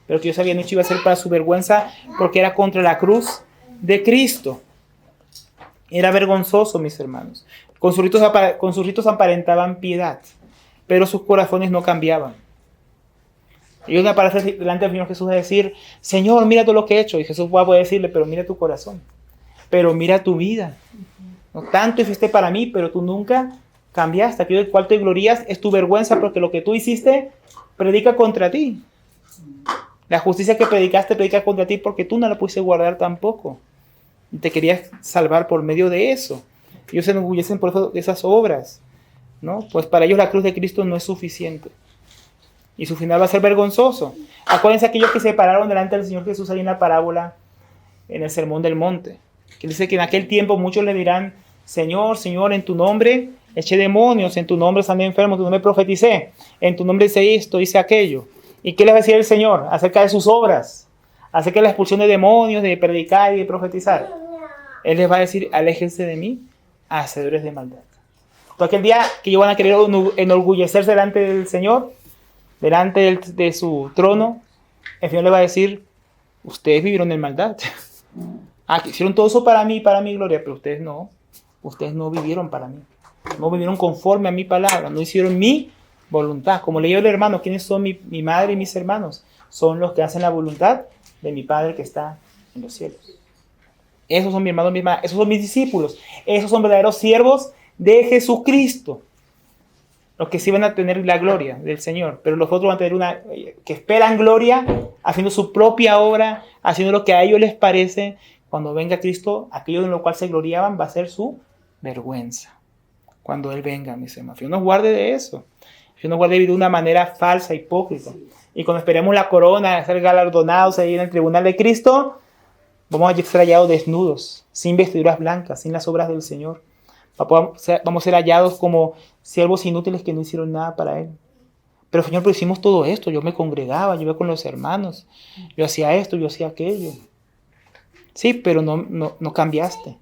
Pero lo que ellos habían hecho iba a ser para su vergüenza, porque era contra la cruz de Cristo. Era vergonzoso, mis hermanos. Con sus ritos aparentaban piedad, pero sus corazones no cambiaban. Ellos van a aparecer delante del Señor Jesús a decir: Señor, mira todo lo que he hecho. Y Jesús va a poder decirle: pero mira tu corazón, pero mira tu vida. No tanto hiciste para mí, pero tú nunca cambiaste. Aquello del cual te glorías es tu vergüenza, porque lo que tú hiciste predica contra ti. La justicia que predicaste predica contra ti, porque tú no la pudiste guardar tampoco. Y te querías salvar por medio de eso. Ellos se enorgullecen por eso de esas obras, ¿no? Pues para ellos la cruz de Cristo no es suficiente. Y su final va a ser vergonzoso. Acuérdense aquellos que se pararon delante del Señor Jesús ahí en la parábola, en el Sermón del Monte. Que dice que en aquel tiempo muchos le dirán: Señor, Señor, en tu nombre eché demonios, en tu nombre sané enfermos, en tu nombre profeticé, en tu nombre hice esto, hice aquello. ¿Y qué les va a decir el Señor acerca de sus obras? Acerca de la expulsión de demonios, de predicar y de profetizar. Él les va a decir: aléjense de mí, hacedores de maldad. Todo aquel día que ellos van a querer enorgullecerse delante del Señor, delante de su trono, el Señor les va a decir: ustedes vivieron en maldad. Hicieron todo eso para mí, para mi gloria, pero ustedes no vivieron para mí. No vivieron conforme a mi palabra, no hicieron mi voluntad. Como leí el hermano, ¿quiénes son mi madre y mis hermanos? Son los que hacen la voluntad de mi Padre que está en los cielos. Esos son mis hermanos, mis hermanas, esos son mis discípulos. Esos son verdaderos siervos de Jesucristo. Los que sí van a tener la gloria del Señor. Pero los otros van a tener que esperan gloria, haciendo su propia obra, haciendo lo que a ellos les parece. Cuando venga Cristo, aquello en lo cual se gloriaban va a ser su vergüenza. Cuando Él venga, mis hermanos. Dios nos guarde de eso. Dios nos guarde de vivir de una manera falsa, hipócrita. Y cuando esperemos la corona, de ser galardonados ahí en el tribunal de Cristo, vamos a ser hallados desnudos, sin vestiduras blancas, sin las obras del Señor. Vamos a ser hallados como siervos inútiles que no hicieron nada para Él. Pero Señor, pero hicimos todo esto. Yo me congregaba, yo iba con los hermanos. Yo hacía esto, yo hacía aquello. Sí, pero no cambiaste.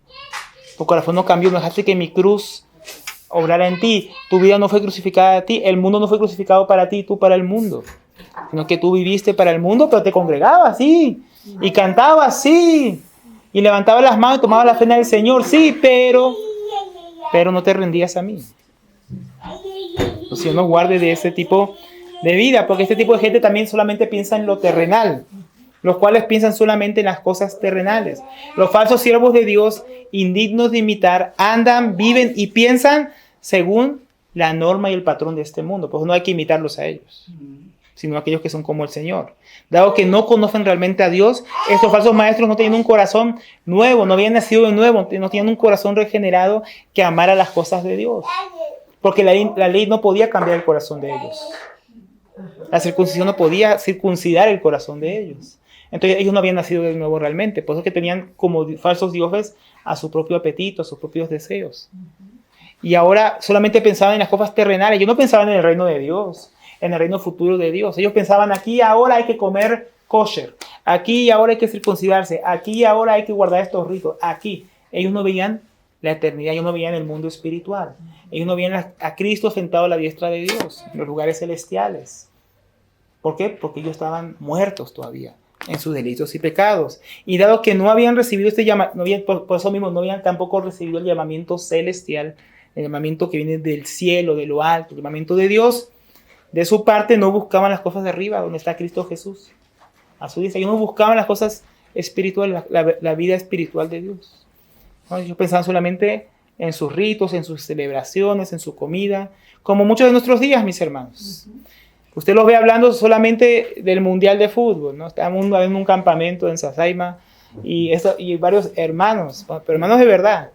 Tu corazón no cambió, no dejaste que mi cruz obrara en ti. Tu vida no fue crucificada a ti. El mundo no fue crucificado para ti, tú para el mundo. Sino que tú viviste para el mundo, pero te congregabas, sí. Y cantabas, sí. Y levantabas las manos y tomabas la cena del Señor, sí, pero no te rendías a mí. El Señor nos guarde de ese tipo de vida, porque este tipo de gente también solamente piensa en lo terrenal, los cuales piensan solamente en las cosas terrenales. Los falsos siervos de Dios, indignos de imitar, andan, viven y piensan según la norma y el patrón de este mundo. Pues no hay que imitarlos a ellos, sino aquellos que son como el Señor. Dado que no conocen realmente a Dios, estos falsos maestros no tenían un corazón nuevo, no habían nacido de nuevo, no tenían un corazón regenerado que amara las cosas de Dios. Porque la ley no podía cambiar el corazón de ellos. La circuncisión no podía circuncidar el corazón de ellos. Entonces ellos no habían nacido de nuevo realmente. Por eso que tenían como falsos dioses a su propio apetito, a sus propios deseos. Y ahora solamente pensaban en las cosas terrenales. Ellos no pensaban en el reino de Dios, en el reino futuro de Dios. Ellos pensaban aquí y ahora hay que comer kosher. Aquí y ahora hay que circuncidarse. Aquí y ahora hay que guardar estos ritos. Aquí. Ellos no veían la eternidad. Ellos no veían el mundo espiritual. Ellos no veían a Cristo sentado a la diestra de Dios, en los lugares celestiales. ¿Por qué? Porque ellos estaban muertos todavía en sus delitos y pecados. Y dado que no habían recibido este llamamiento, por eso mismo no habían tampoco recibido el llamamiento celestial, el llamamiento que viene del cielo, de lo alto, el llamamiento de Dios, de su parte no buscaban las cosas de arriba, donde está Cristo Jesús. A su diestra, ellos no buscaban las cosas espirituales, la vida espiritual de Dios. ¿No? Ellos pensaban solamente en sus ritos, en sus celebraciones, en su comida, como muchos de nuestros días, mis hermanos. Usted los ve hablando solamente del Mundial de Fútbol, ¿no? Estamos en un campamento en Sasaima y varios hermanos, pero hermanos de verdad,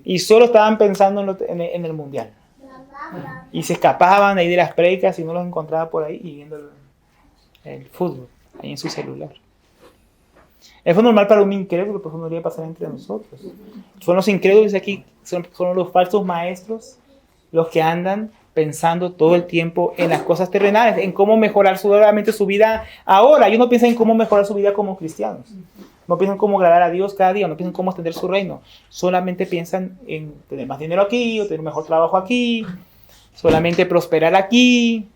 y solo estaban pensando en el Mundial. Y se escapaban ahí de las predicas y no los encontraba por ahí y viendo el fútbol, ahí en su celular. Eso es normal para un incrédulo, pero eso no debería pasar entre nosotros. Son los incrédulos aquí, son los falsos maestros, los que andan pensando todo el tiempo en las cosas terrenales, en cómo mejorar solamente su vida ahora. Ellos no piensan en cómo mejorar su vida como cristianos. No piensan cómo agradar a Dios cada día, no piensan cómo extender su reino. Solamente piensan en tener más dinero aquí, o tener un mejor trabajo aquí, solamente prosperar aquí,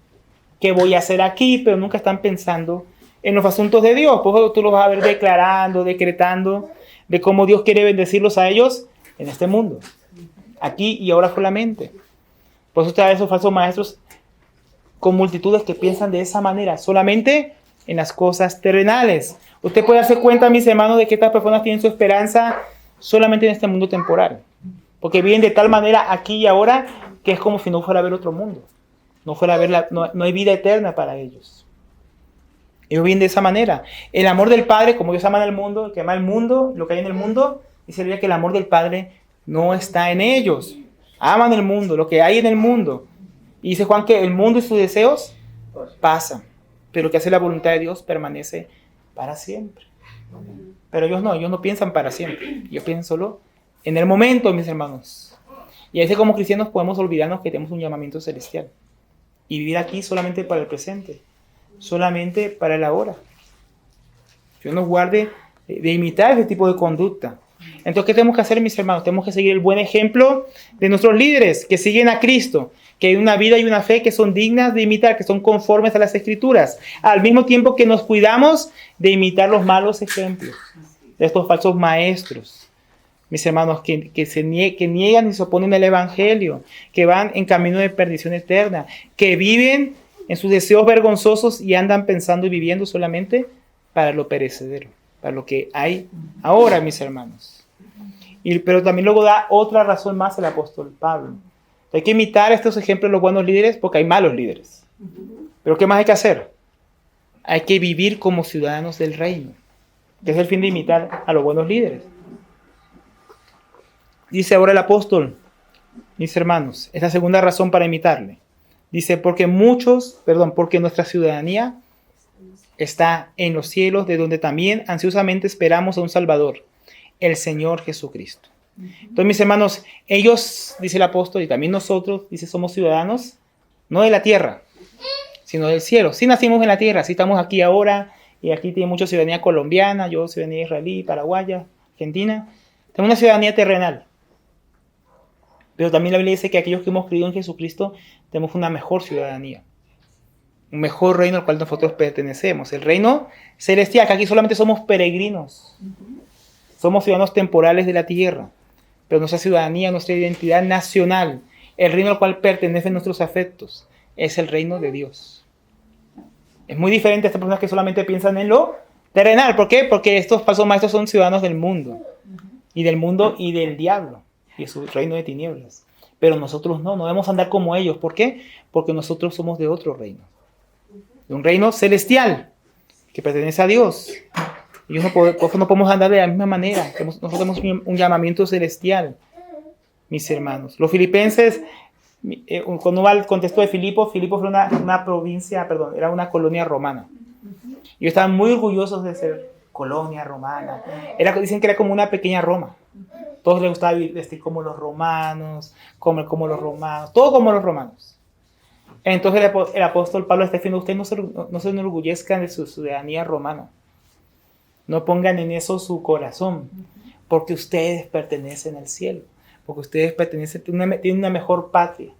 qué voy a hacer aquí, pero nunca están pensando en los asuntos de Dios. Por eso tú los vas a ver declarando, decretando, de cómo Dios quiere bendecirlos a ellos en este mundo, aquí y ahora solamente. Por eso está esos falsos maestros con multitudes que piensan de esa manera, solamente en las cosas terrenales. Usted puede darse cuenta, mis hermanos, de que estas personas tienen su esperanza solamente en este mundo temporal. Porque viven de tal manera aquí y ahora que es como si no fuera a haber otro mundo. No hay vida eterna para ellos. Ellos viven de esa manera. El amor del Padre, como Dios ama al mundo, el que ama al mundo, lo que hay en el mundo, dice que el amor del Padre no está en ellos. Aman el mundo, lo que hay en el mundo. Y dice Juan que el mundo y sus deseos pasan, pero que hace la voluntad de Dios permanece para siempre. Pero ellos no piensan para siempre. Ellos piensan solo en el momento, mis hermanos. Y a veces como cristianos podemos olvidarnos que tenemos un llamamiento celestial. Y vivir aquí solamente para el presente, solamente para el ahora. Dios nos guarde de imitar ese tipo de conducta. Entonces, ¿qué tenemos que hacer, mis hermanos? Tenemos que seguir el buen ejemplo de nuestros líderes que siguen a Cristo, que hay una vida y una fe que son dignas de imitar, que son conformes a las Escrituras, al mismo tiempo que nos cuidamos de imitar los malos ejemplos de estos falsos maestros, mis hermanos, que niegan y se oponen al Evangelio, que van en camino de perdición eterna, que viven en sus deseos vergonzosos y andan pensando y viviendo solamente para lo perecedero, para lo que hay ahora, mis hermanos. Pero también luego da otra razón más el apóstol Pablo. Hay que imitar estos ejemplos de los buenos líderes porque hay malos líderes. Pero ¿qué más hay que hacer? Hay que vivir como ciudadanos del reino, que es el fin de imitar a los buenos líderes. Dice ahora el apóstol, mis hermanos, es la segunda razón para imitarle. Dice, porque nuestra ciudadanía está en los cielos, de donde también ansiosamente esperamos a un Salvador, el Señor Jesucristo. Entonces, mis hermanos, ellos, dice el apóstol, y también nosotros, dice, somos ciudadanos, no de la tierra, sino del cielo. Sí nacimos en la tierra, sí estamos aquí ahora, y aquí tiene mucha ciudadanía colombiana, yo ciudadanía israelí, paraguaya, argentina. Tenemos una ciudadanía terrenal. Pero también la Biblia dice que aquellos que hemos creído en Jesucristo tenemos una mejor ciudadanía. Un mejor reino al cual nosotros pertenecemos. El reino celestial, que aquí solamente somos peregrinos. Somos ciudadanos temporales de la tierra. Pero nuestra ciudadanía, nuestra identidad nacional, el reino al cual pertenecen nuestros afectos, es el reino de Dios. Es muy diferente a estas personas que solamente piensan en lo terrenal. ¿Por qué? Porque estos falsos maestros son ciudadanos del mundo. Y del mundo y del diablo. Y de su reino de tinieblas. Pero nosotros no debemos andar como ellos. ¿Por qué? Porque nosotros somos de otro reino. de un reino celestial que pertenece a Dios. Y no podemos andar de la misma manera. Nosotros tenemos un llamamiento celestial, mis hermanos. Los filipenses, cuando va al contexto de Filipos era una provincia, era una colonia romana. Ellos estaban muy orgullosos de ser colonia romana. Dicen que era como una pequeña Roma. Todos les gustaba vestir como los romanos, comer como los romanos, todo como los romanos. Entonces el apóstol Pablo está diciendo, ustedes no se enorgullezcan de su ciudadanía romana. No pongan en eso su corazón, porque ustedes pertenecen al cielo, porque ustedes tienen una mejor patria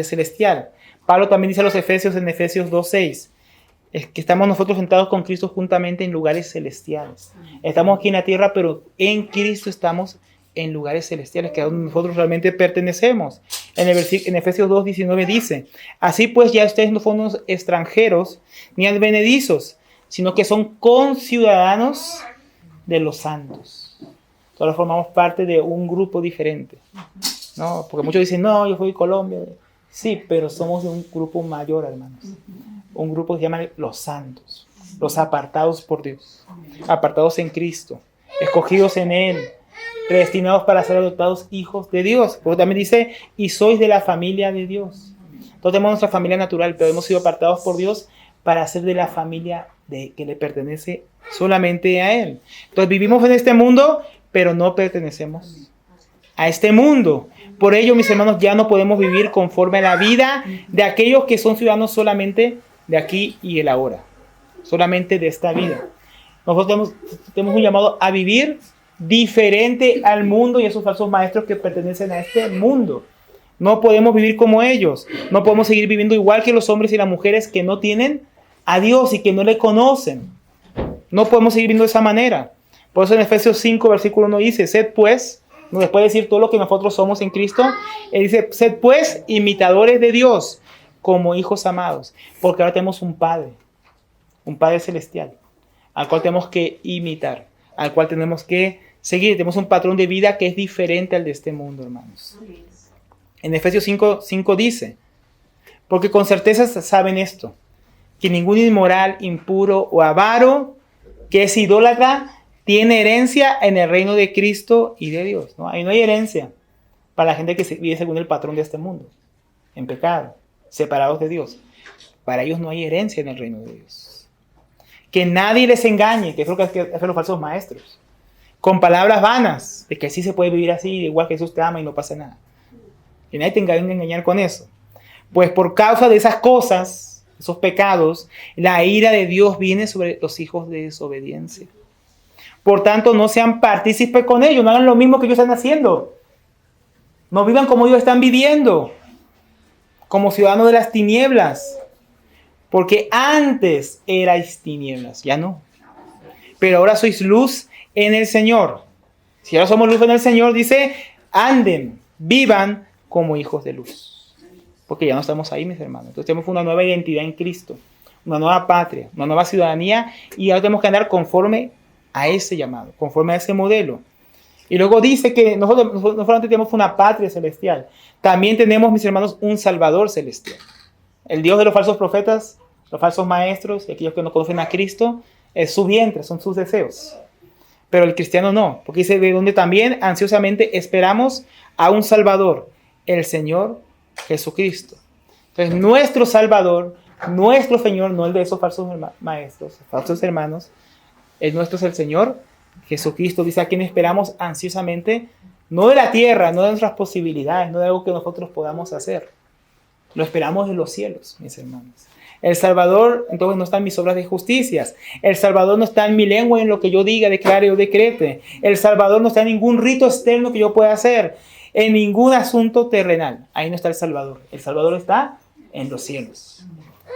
celestial. Pablo también dice a los Efesios en Efesios 2:6, es que estamos nosotros sentados con Cristo juntamente en lugares celestiales. Estamos aquí en la tierra, pero en Cristo estamos en lugares celestiales, que es donde nosotros realmente pertenecemos. En Efesios 2:19 dice, así pues ya ustedes no son unos extranjeros ni advenedizos, sino que son conciudadanos de los santos. Todos formamos parte de un grupo diferente, ¿no? Porque muchos dicen, no, yo soy de Colombia. Sí, pero somos de un grupo mayor, hermanos. Un grupo que se llama los santos, los apartados por Dios, apartados en Cristo, escogidos en Él, predestinados para ser adoptados hijos de Dios. Porque también dice, y sois de la familia de Dios. Todos tenemos nuestra familia natural, pero hemos sido apartados por Dios para ser de la familia que le pertenece solamente a Él. Entonces vivimos en este mundo, pero no pertenecemos a este mundo. Por ello, mis hermanos, ya no podemos vivir conforme a la vida de aquellos que son ciudadanos solamente de aquí y el ahora, solamente de esta vida. Nosotros tenemos un llamado a vivir diferente al mundo y a esos falsos maestros que pertenecen a este mundo. No podemos vivir como ellos. No podemos seguir viviendo igual que los hombres y las mujeres que no tienen a Dios y que no le conocen. No podemos seguir viviendo de esa manera. Por eso en Efesios 5, versículo 1 dice, sed pues, después de decir todo lo que nosotros somos en Cristo, él dice, sed pues imitadores de Dios como hijos amados. Porque ahora tenemos un Padre celestial, al cual tenemos que imitar, al cual tenemos que seguir. Tenemos un patrón de vida que es diferente al de este mundo, hermanos. En Efesios 5 dice, porque con certeza saben esto, que ningún inmoral, impuro o avaro que es idólatra tiene herencia en el reino de Cristo y de Dios, ¿no? Ahí no hay herencia para la gente que vive según el patrón de este mundo, en pecado, separados de Dios. Para ellos no hay herencia en el reino de Dios. Que nadie les engañe, que es lo que hacen los falsos maestros, con palabras vanas, de que así se puede vivir así, igual que Jesús te ama y no pasa nada. Que nadie te venga a engañar con eso. Pues por causa de esas cosas, esos pecados, la ira de Dios viene sobre los hijos de desobediencia. Por tanto, no sean partícipes con ellos, no hagan lo mismo que ellos están haciendo. No vivan como ellos están viviendo, como ciudadanos de las tinieblas. Porque antes erais tinieblas, ya no. Pero ahora sois luz en el Señor. Si ahora somos luz en el Señor, dice, anden, vivan como hijos de luz. Porque ya no estamos ahí, mis hermanos. Entonces tenemos una nueva identidad en Cristo, una nueva patria, una nueva ciudadanía, y ahora tenemos que andar conforme a ese llamado, conforme a ese modelo. Y luego dice que nosotros no solamente tenemos una patria celestial, también tenemos, mis hermanos, un Salvador celestial. El Dios de los falsos profetas, los falsos maestros y aquellos que no conocen a Cristo, es su vientre, son sus deseos. Pero el cristiano no, porque dice de donde también ansiosamente esperamos a un Salvador, el Señor Jesucristo. Entonces nuestro Salvador, nuestro Señor, no el de esos falsos maestros, falsos hermanos, el nuestro es el Señor Jesucristo. Dice a quien esperamos ansiosamente, no de la tierra, no de nuestras posibilidades, no de algo que nosotros podamos hacer. Lo esperamos en los cielos, mis hermanos. El Salvador, entonces, no está en mis obras de justicia. El Salvador no está en mi lengua, en lo que yo diga, declare o decrete. El Salvador no está en ningún rito externo que yo pueda hacer, en ningún asunto terrenal. Ahí no está el Salvador. El Salvador está en los cielos.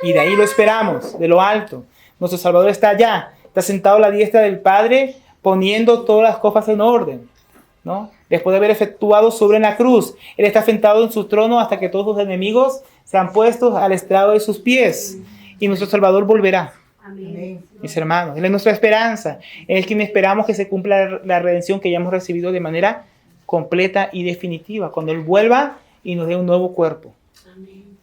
Y de ahí lo esperamos, de lo alto. Nuestro Salvador está allá. Está sentado a la diestra del Padre, poniendo todas las cosas en orden, ¿no? Después de haber efectuado sobre la cruz, Él está sentado en su trono hasta que todos sus enemigos sean puestos al estrado de sus pies. Y nuestro Salvador volverá. Amén. Mis hermanos, Él es nuestra esperanza. Él es quien esperamos que se cumpla la redención que ya hemos recibido de manera completa y definitiva, cuando Él vuelva y nos dé un nuevo cuerpo,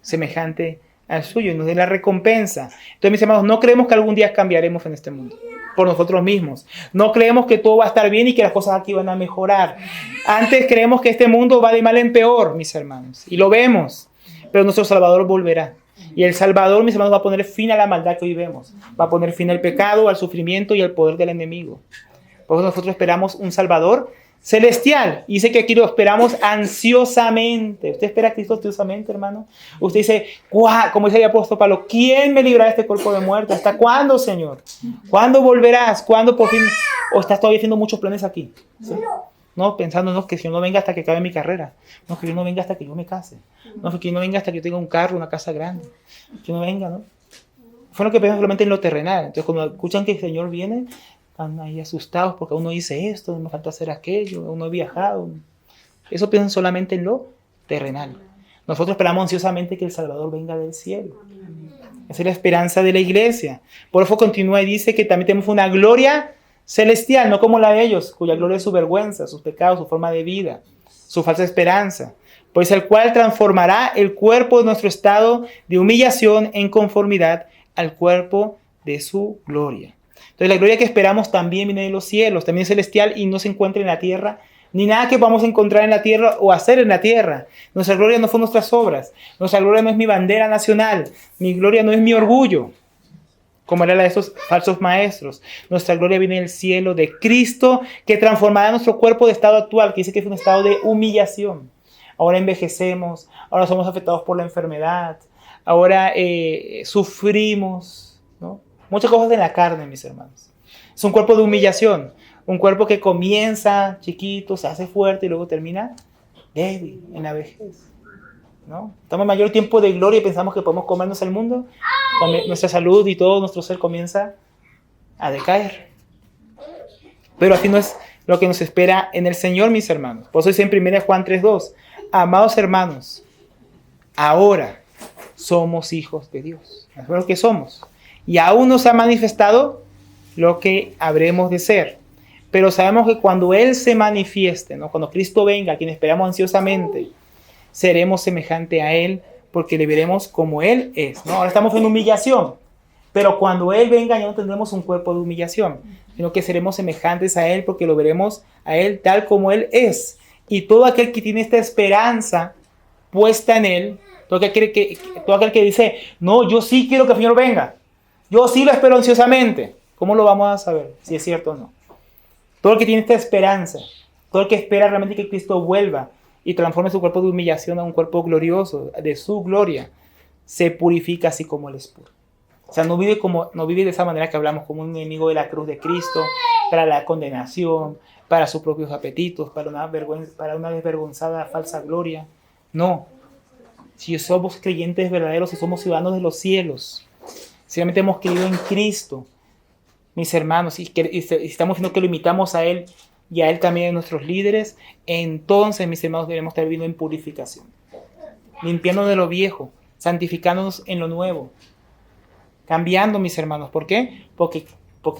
semejante al suyo y nos dé la recompensa. Entonces, mis hermanos, no creemos que algún día cambiaremos en este mundo por nosotros mismos. No creemos que todo va a estar bien y que las cosas aquí van a mejorar. Antes creemos que este mundo va de mal en peor, mis hermanos, y lo vemos, pero nuestro Salvador volverá. Y el Salvador, mis hermanos, va a poner fin a la maldad que hoy vemos. Va a poner fin al pecado, al sufrimiento y al poder del enemigo. Por eso nosotros esperamos un Salvador celestial. Y dice que aquí lo esperamos ansiosamente. ¿Usted espera a Cristo ansiosamente, hermano? Usted dice, como dice el apóstol Pablo, ¿quién me librará de este cuerpo de muerte? ¿Hasta cuándo, Señor? ¿Cuándo volverás? ¿Cuándo por fin? ¿O estás todavía haciendo muchos planes aquí? ¿Sí? No, pensando, no, que Señor no venga hasta que acabe mi carrera. No, que yo no venga hasta que yo me case. No, que yo no venga hasta que yo tenga un carro, una casa grande. Que no venga, ¿no? Fue lo que piensan solamente en lo terrenal. Entonces, cuando escuchan que el Señor viene, están ahí asustados porque aún no hice esto, me falta hacer aquello, aún no he viajado. Eso piensan solamente en lo terrenal. Nosotros esperamos ansiosamente que el Salvador venga del cielo. Esa es la esperanza de la iglesia. Por eso continúa y dice que también tenemos una gloria celestial, no como la de ellos, cuya gloria es su vergüenza, sus pecados, su forma de vida, su falsa esperanza. Pues el cual transformará el cuerpo de nuestro estado de humillación en conformidad al cuerpo de su gloria. Entonces la gloria que esperamos también viene de los cielos, también es celestial y no se encuentra en la tierra, ni nada que vamos a encontrar en la tierra o hacer en la tierra. Nuestra gloria no son nuestras obras, nuestra gloria no es mi bandera nacional, mi gloria no es mi orgullo, como era la de esos falsos maestros. Nuestra gloria viene del cielo de Cristo, que transformará nuestro cuerpo de estado actual, que dice que es un estado de humillación. Ahora envejecemos, ahora somos afectados por la enfermedad, ahora sufrimos, ¿no? Muchas cosas en la carne, mis hermanos. Es un cuerpo de humillación, un cuerpo que comienza chiquito, se hace fuerte y luego termina débil en la vejez, ¿no? Estamos en mayor tiempo de gloria y pensamos que podemos comernos el mundo. Nuestra salud y todo nuestro ser comienza a decaer. Pero así no es lo que nos espera en el Señor, mis hermanos. Por eso dice en 1 Juan 3:2, amados hermanos, ahora somos hijos de Dios. Es lo que somos. Y aún no se ha manifestado lo que habremos de ser. Pero sabemos que cuando Él se manifieste, ¿no? Cuando Cristo venga, a quien esperamos ansiosamente, seremos semejante a Él porque le veremos como Él es, ¿no? Ahora estamos en humillación, pero cuando Él venga ya no tendremos un cuerpo de humillación, sino que seremos semejantes a Él porque lo veremos a Él tal como Él es. Y todo aquel que tiene esta esperanza puesta en Él, todo aquel que dice, no, yo sí quiero que el Señor venga, yo sí lo espero ansiosamente, ¿cómo lo vamos a saber si es cierto o no? Todo el que tiene esta esperanza, todo el que espera realmente que Cristo vuelva y transforme su cuerpo de humillación a un cuerpo glorioso, de su gloria, se purifica así como Él es puro. O sea, no vive de esa manera que hablamos, como un enemigo de la cruz de Cristo, para la condenación, para sus propios apetitos, para una desvergonzada falsa gloria. No. Si somos creyentes verdaderos, si somos ciudadanos de los cielos, si realmente hemos creído en Cristo, mis hermanos, y estamos viendo que lo imitamos a Él y a Él también a nuestros líderes, entonces, mis hermanos, debemos estar viviendo en purificación, limpiándonos de lo viejo, santificándonos en lo nuevo, cambiando, mis hermanos. ¿Por qué? Porque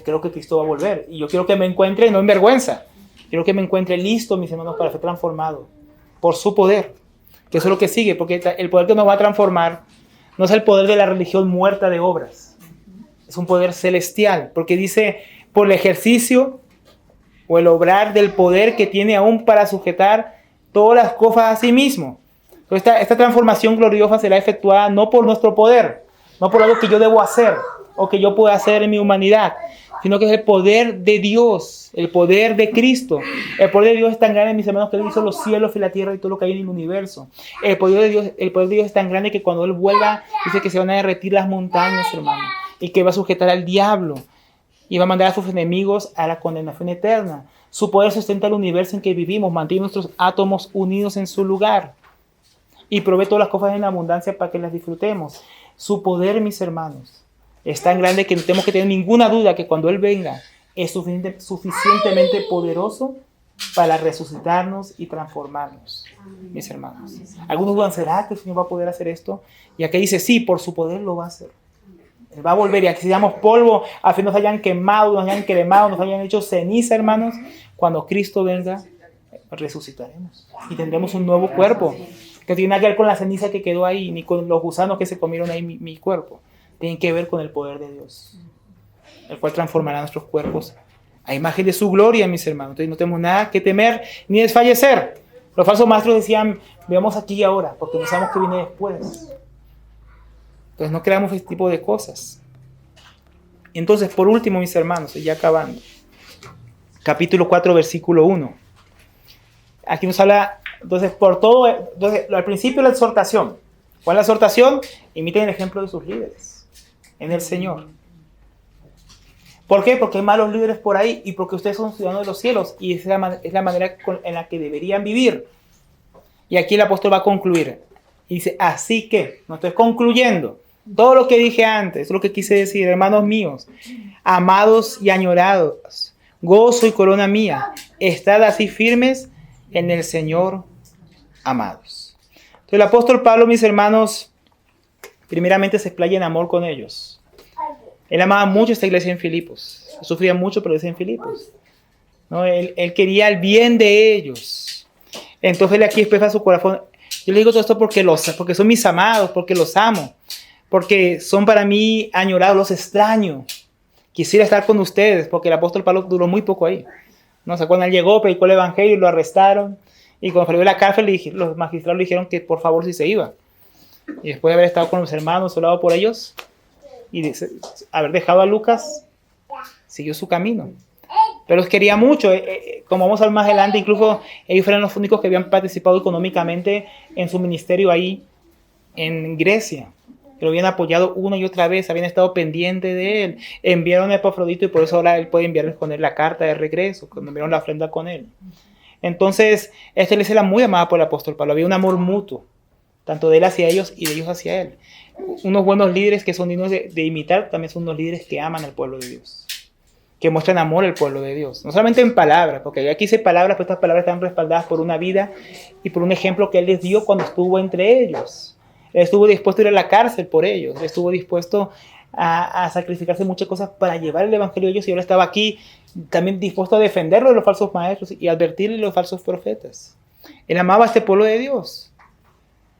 creo que Cristo va a volver. Y yo quiero que me encuentre, no en vergüenza, quiero que me encuentre listo, mis hermanos, para ser transformado por su poder. Que eso es lo que sigue, porque el poder que nos va a transformar no es el poder de la religión muerta de obras. Es un poder celestial, porque dice, por el ejercicio o el obrar del poder que tiene aún para sujetar todas las cosas a sí mismo. Entonces, esta transformación gloriosa será efectuada no por nuestro poder, no por algo que yo debo hacer o que yo pueda hacer en mi humanidad, sino que es el poder de Dios, el poder de Cristo. El poder de Dios es tan grande, mis hermanos, que Él hizo los cielos y la tierra y todo lo que hay en el universo. El poder de Dios es tan grande que cuando Él vuelva, dice que se van a derretir las montañas, hermano, y que va a sujetar al diablo y va a mandar a sus enemigos a la condenación eterna. Su poder sustenta el universo en que vivimos, mantiene nuestros átomos unidos en su lugar y provee todas las cosas en abundancia para que las disfrutemos. Su poder, mis hermanos, es tan grande que no tenemos que tener ninguna duda que cuando Él venga es suficientemente poderoso para resucitarnos y transformarnos, mis hermanos. Algunos dudan, ¿será que el Señor va a poder hacer esto? Y aquí dice, sí, por su poder lo va a hacer. Él va a volver y aquí seamos polvo, a fin nos hayan quemado, nos hayan cremado, nos hayan hecho ceniza, hermanos. Cuando Cristo venga, resucitaremos y tendremos un nuevo cuerpo. Que tiene nada que ver con la ceniza que quedó ahí, ni con los gusanos que se comieron ahí mi cuerpo. Tienen que ver con el poder de Dios, el cual transformará nuestros cuerpos a imagen de su gloria, mis hermanos. Entonces no tenemos nada que temer ni desfallecer. Los falsos maestros decían, veamos aquí y ahora, porque no sabemos qué viene después. Entonces no creamos este tipo de cosas. Entonces, por último, mis hermanos, ya acabando. Capítulo 4, versículo 1. Aquí nos habla, entonces, al principio la exhortación. ¿Cuál es la exhortación? Imiten el ejemplo de sus líderes en el Señor. ¿Por qué? Porque hay malos líderes por ahí y porque ustedes son ciudadanos de los cielos y es la manera en la que deberían vivir. Y aquí el apóstol va a concluir. Y dice, así que, no estoy concluyendo. Todo lo que dije antes, lo que quise decir, hermanos míos, amados y añorados, gozo y corona mía, estad así firmes en el Señor, amados. Entonces el apóstol Pablo, mis hermanos, primeramente se explaya en amor con ellos. Él amaba mucho esta iglesia en Filipos. Sufría mucho, pero es en Filipos. ¿No? Él quería el bien de ellos. Entonces él aquí expresa su corazón. Yo le digo todo esto porque son mis amados, porque los amo. Porque son para mí añorados, los extraño. Quisiera estar con ustedes, porque el apóstol Pablo duró muy poco ahí. ¿No? O sea, cuando él llegó, predicó el evangelio y lo arrestaron. Y cuando salió de la cárcel, los magistrados le dijeron que por favor si se iba. Y después de haber estado con los hermanos, orado por ellos, y haber dejado a Lucas, siguió su camino. Pero los quería mucho. Como vamos a ver más adelante, incluso ellos fueron los únicos que habían participado económicamente en su ministerio ahí en Grecia. Que lo habían apoyado una y otra vez, habían estado pendientes de él. Enviaron a Epafrodito y por eso ahora él puede enviarles con él la carta de regreso, cuando enviaron la ofrenda con él. Entonces, esta iglesia era muy amada por el apóstol Pablo. Había un amor mutuo, tanto de él hacia ellos y de ellos hacia él. Unos buenos líderes que son dignos de imitar, también son unos líderes que aman al pueblo de Dios, que muestran amor al pueblo de Dios. No solamente en palabras, porque aquí hice palabras, pero estas palabras están respaldadas por una vida y por un ejemplo que él les dio cuando estuvo entre ellos. Él estuvo dispuesto a ir a la cárcel por ellos. Él estuvo dispuesto a sacrificarse muchas cosas para llevar el evangelio a ellos. Y ahora estaba aquí también dispuesto a defenderlo de los falsos maestros y advertirle de los falsos profetas. Él amaba a este pueblo de Dios.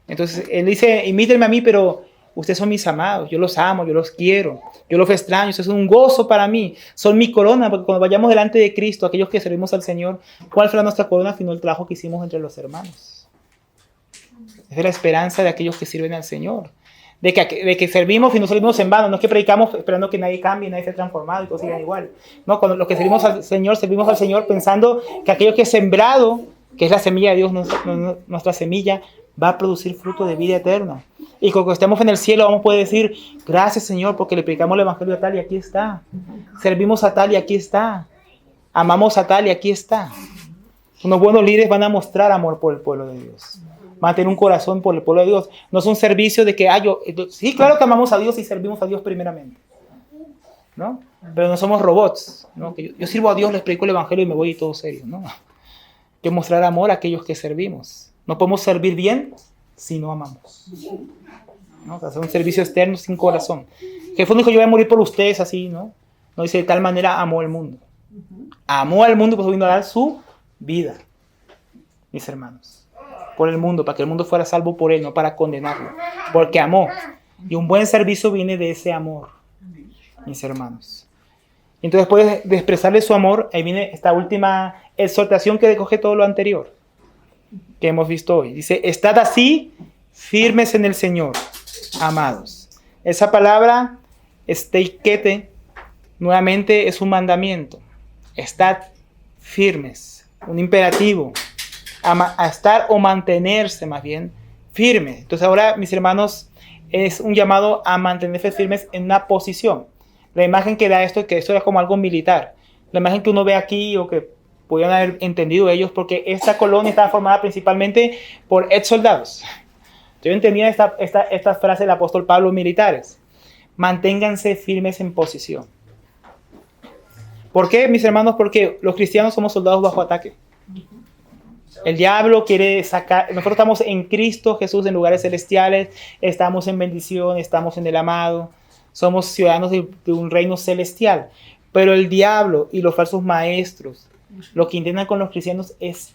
Entonces él dice, imítenme a mí, pero ustedes son mis amados. Yo los amo, yo los quiero. Yo los extraño. Eso es un gozo para mí. Son mi corona, porque cuando vayamos delante de Cristo, aquellos que servimos al Señor, ¿cuál será nuestra corona sino el trabajo que hicimos entre los hermanos? Esa es la esperanza de aquellos que sirven al Señor. De que servimos y no servimos en vano. No es que predicamos esperando que nadie cambie, nadie sea transformado y todos sigan igual. No, cuando los que servimos al Señor pensando que aquello que es sembrado, que es la semilla de Dios, nuestra semilla, va a producir fruto de vida eterna. Y cuando estemos en el cielo vamos a poder decir, gracias Señor, porque le predicamos el evangelio a tal y aquí está. Servimos a tal y aquí está. Amamos a tal y aquí está. Unos buenos líderes van a mostrar amor por el pueblo de Dios. Van a tener un corazón por el pueblo de Dios. No es un servicio de que, sí, claro que amamos a Dios y servimos a Dios primeramente, ¿no? Pero no somos robots, ¿no? Que yo sirvo a Dios, les predico el evangelio y me voy y todo serio, ¿no? Hay que mostrar amor a aquellos que servimos. No podemos servir bien si no amamos, ¿no? O sea, hacer un servicio externo sin corazón. Jesús dijo, yo voy a morir por ustedes así, ¿no? No dice, de tal manera amó al mundo. Amó al mundo, pues vino a dar su vida, mis hermanos. Por el mundo, para que el mundo fuera salvo por él, no para condenarlo, porque amó. Y un buen servicio viene de ese amor, mis hermanos. Entonces, después de expresarle su amor, ahí viene esta última exhortación que recoge todo lo anterior que hemos visto hoy. Dice, estad así firmes en el Señor, amados. Esa palabra, steikete, nuevamente es un mandamiento. Estad firmes, un imperativo. A estar o mantenerse más bien firme. Entonces ahora, mis hermanos, es un llamado a mantenerse firmes en una posición. La imagen que da esto, que esto es como algo militar. La imagen que uno ve aquí o que pudieron haber entendido ellos, porque esta colonia estaba formada principalmente por ex soldados. Yo entendía esta frase del apóstol Pablo, militares. Manténganse firmes en posición. ¿Por qué, mis hermanos? Porque los cristianos somos soldados bajo ataque. El diablo quiere sacar, nosotros estamos en Cristo Jesús en lugares celestiales, estamos en bendición, estamos en el amado, somos ciudadanos de un reino celestial. Pero el diablo y los falsos maestros, lo que intentan con los cristianos es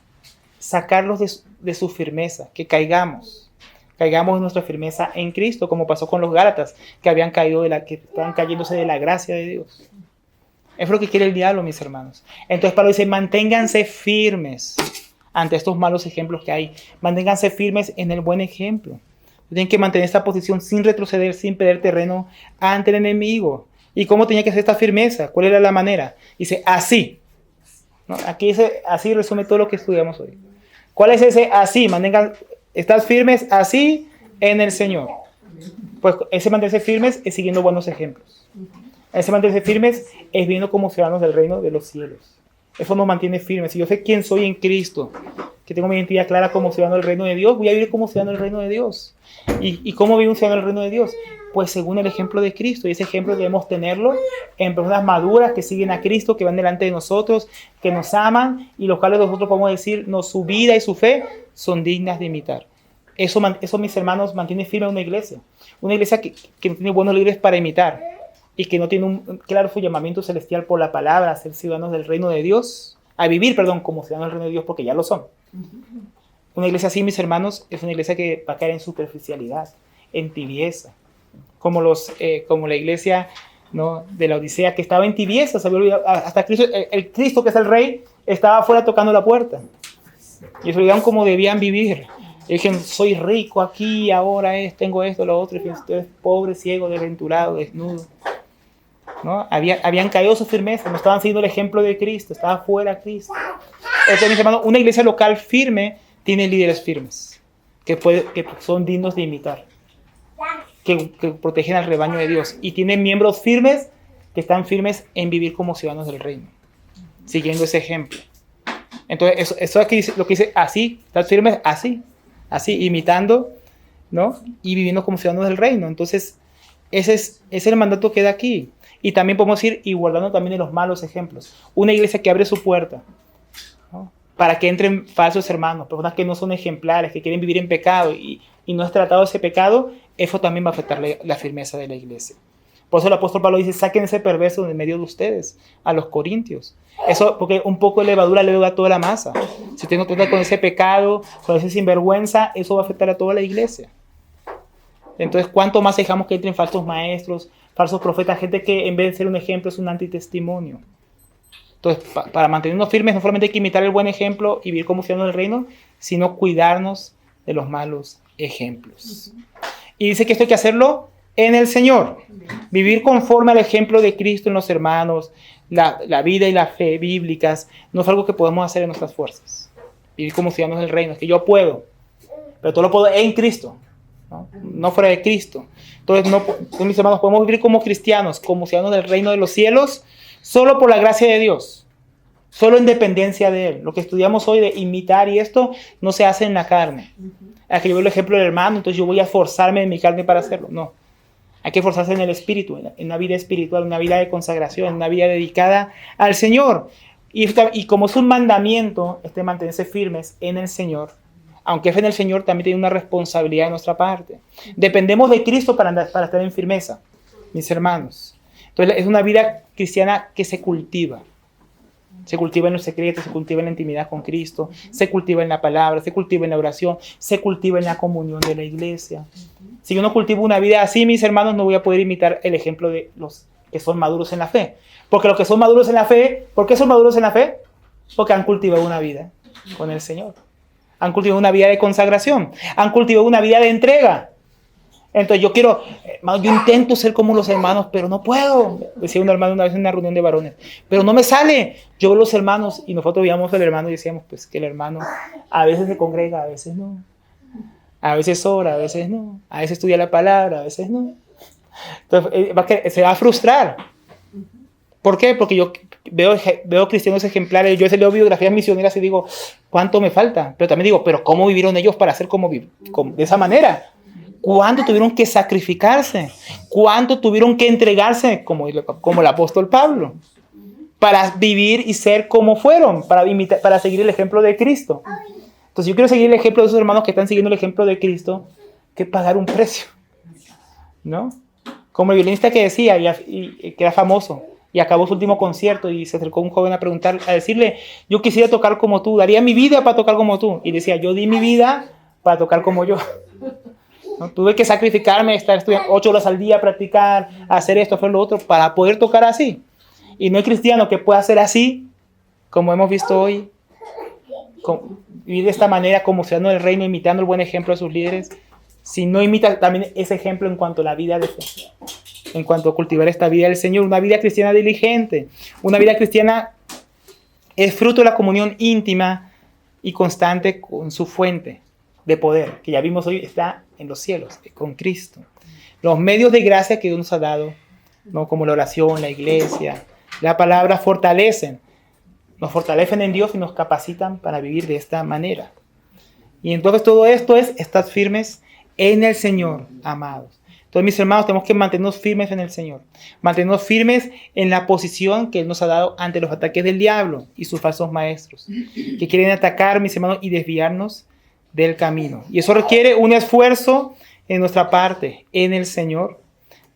sacarlos de su firmeza, que caigamos. caigamos en nuestra firmeza en Cristo, como pasó con los Gálatas, que habían caído que estaban cayéndose de la gracia de Dios. Es lo que quiere el diablo, mis hermanos. Entonces Pablo dice, manténganse firmes ante estos malos ejemplos que hay. Manténganse firmes en el buen ejemplo. Tienen que mantener esta posición sin retroceder, sin perder terreno ante el enemigo. ¿Y cómo tenía que ser esta firmeza? ¿Cuál era la manera? Dice, así. ¿No? Aquí dice, así resume todo lo que estudiamos hoy. ¿Cuál es ese así? Estás firmes así en el Señor. Pues ese mantenerse firmes es siguiendo buenos ejemplos. Ese mantenerse firmes es viviendo como ciudadanos del reino de los cielos. Eso nos mantiene firmes. Si yo sé quién soy en Cristo, que tengo mi identidad clara como ciudadano del reino de Dios, voy a vivir como ciudadano del reino de Dios. ¿Y cómo vive un ciudadano del reino de Dios? Pues según el ejemplo de Cristo. Y ese ejemplo debemos tenerlo en personas maduras que siguen a Cristo, que van delante de nosotros, que nos aman y los cuales nosotros podemos decir, su vida y su fe son dignas de imitar. Eso, mis hermanos, mantiene firme una iglesia. Una iglesia que no tiene buenos líderes para imitar y que no tiene un claro su llamamiento celestial por la palabra, a ser ciudadanos del reino de Dios, a vivir, como ciudadanos del reino de Dios, porque ya lo son. Una iglesia así, mis hermanos, es una iglesia que va a caer en superficialidad, en tibieza, como la iglesia, ¿no?, de la Odisea, que estaba en tibieza, se había olvidado, hasta Cristo, el Cristo, que es el Rey, estaba afuera tocando la puerta. Y se olvidaron cómo debían vivir. Y dijeron, soy rico aquí, ahora tengo esto, lo otro, y ustedes pobre, ciego, desventurado, desnudo. ¿No? Habían caído su firmeza, no estaban siguiendo el ejemplo de Cristo, estaba fuera Cristo. Entonces, mis hermanos, una iglesia local firme tiene líderes firmes, que son dignos de imitar, que protegen al rebaño de Dios, y tienen miembros firmes que están firmes en vivir como ciudadanos del reino, siguiendo ese ejemplo. Entonces, eso aquí lo que dice, así, están firmes así, imitando, ¿no?, y viviendo como ciudadanos del reino. Entonces, ese es el mandato que da aquí. Y también podemos ir igualando también de los malos ejemplos. Una iglesia que abre su puerta, ¿no?, para que entren falsos hermanos, personas que no son ejemplares, que quieren vivir en pecado y no es tratado ese pecado, eso también va a afectar la firmeza de la iglesia. Por eso el apóstol Pablo dice, saquen ese perverso de medio de ustedes, a los corintios. Eso, porque un poco de levadura le da toda la masa. Si usted no trata con ese pecado, con ese sinvergüenza, eso va a afectar a toda la iglesia. Entonces, ¿cuánto más dejamos que entren falsos maestros, falsos profetas, gente que en vez de ser un ejemplo es un antitestimonio? Entonces, para mantenernos firmes no solamente hay que imitar el buen ejemplo y vivir como ciudadanos del reino, sino cuidarnos de los malos ejemplos. Y dice que esto hay que hacerlo en el Señor. Vivir conforme al ejemplo de Cristo en los hermanos, la vida y la fe bíblicas, no es algo que podemos hacer en nuestras fuerzas. Vivir como ciudadanos del reino, es que yo puedo, pero todo lo puedo en Cristo. No fuera de Cristo. Entonces, mis hermanos, podemos vivir como cristianos, como ciudadanos del reino de los cielos, solo por la gracia de Dios, solo en dependencia de Él. Lo que estudiamos hoy de imitar y esto no se hace en la carne. Aquí yo veo el ejemplo del hermano, entonces yo voy a forzarme en mi carne para hacerlo. No. Hay que esforzarse en el espíritu, en una vida espiritual, una vida de consagración, una vida dedicada al Señor. Y como es un mandamiento, mantenerse firmes en el Señor. Aunque es en el Señor, también tiene una responsabilidad de nuestra parte. Dependemos de Cristo para estar en firmeza, mis hermanos. Entonces, es una vida cristiana que se cultiva. Se cultiva en los secretos, se cultiva en la intimidad con Cristo, se cultiva en la palabra, se cultiva en la oración, se cultiva en la comunión de la iglesia. Si yo no cultivo una vida así, mis hermanos, no voy a poder imitar el ejemplo de los que son maduros en la fe. Porque los que son maduros en la fe, ¿por qué son maduros en la fe? Porque han cultivado una vida con el Señor. Han cultivado una vida de consagración. Han cultivado una vida de entrega. Entonces yo intento ser como los hermanos, pero no puedo. Decía un hermano una vez en una reunión de varones. Pero no me sale. Yo veo los hermanos y nosotros veíamos al hermano y decíamos pues que el hermano a veces se congrega, a veces no. A veces ora, a veces no. A veces estudia la palabra, a veces no. Entonces se va a frustrar. ¿Por qué? Porque yo veo cristianos ejemplares, yo leo biografías misioneras y digo, ¿cuánto me falta? Pero también digo, ¿pero cómo vivieron ellos para ser de esa manera? ¿Cuánto tuvieron que sacrificarse? ¿Cuánto tuvieron que entregarse, como el apóstol Pablo? Para vivir y ser como fueron, para seguir el ejemplo de Cristo. Entonces yo quiero seguir el ejemplo de esos hermanos que están siguiendo el ejemplo de Cristo, que pagar un precio, ¿no? Como el violinista que decía, y que era famoso, y acabó su último concierto y se acercó un joven a decirle, yo quisiera tocar como tú, daría mi vida para tocar como tú. Y decía, yo di mi vida para tocar como yo. ¿no? Tuve que sacrificarme, estar estudiando 8 horas al día, practicar, hacer esto, hacer lo otro, para poder tocar así. Y no hay cristiano que pueda hacer así, como hemos visto hoy, vivir de esta manera como ciudadano del reino, imitando el buen ejemplo de sus líderes, si no imita también ese ejemplo en cuanto a la vida de fe, en cuanto a cultivar esta vida del Señor, una vida cristiana diligente, una vida cristiana es fruto de la comunión íntima y constante con su fuente de poder, que ya vimos hoy está en los cielos, con Cristo. Los medios de gracia que Dios nos ha dado, ¿no? Como la oración, la iglesia, la palabra, nos fortalecen en Dios y nos capacitan para vivir de esta manera. Y entonces todo esto es estar firmes en el Señor, amados. Entonces, mis hermanos, tenemos que mantenernos firmes en el Señor. Mantenernos firmes en la posición que Él nos ha dado ante los ataques del diablo y sus falsos maestros, que quieren atacar, mis hermanos, y desviarnos del camino. Y eso requiere un esfuerzo en nuestra parte, en el Señor,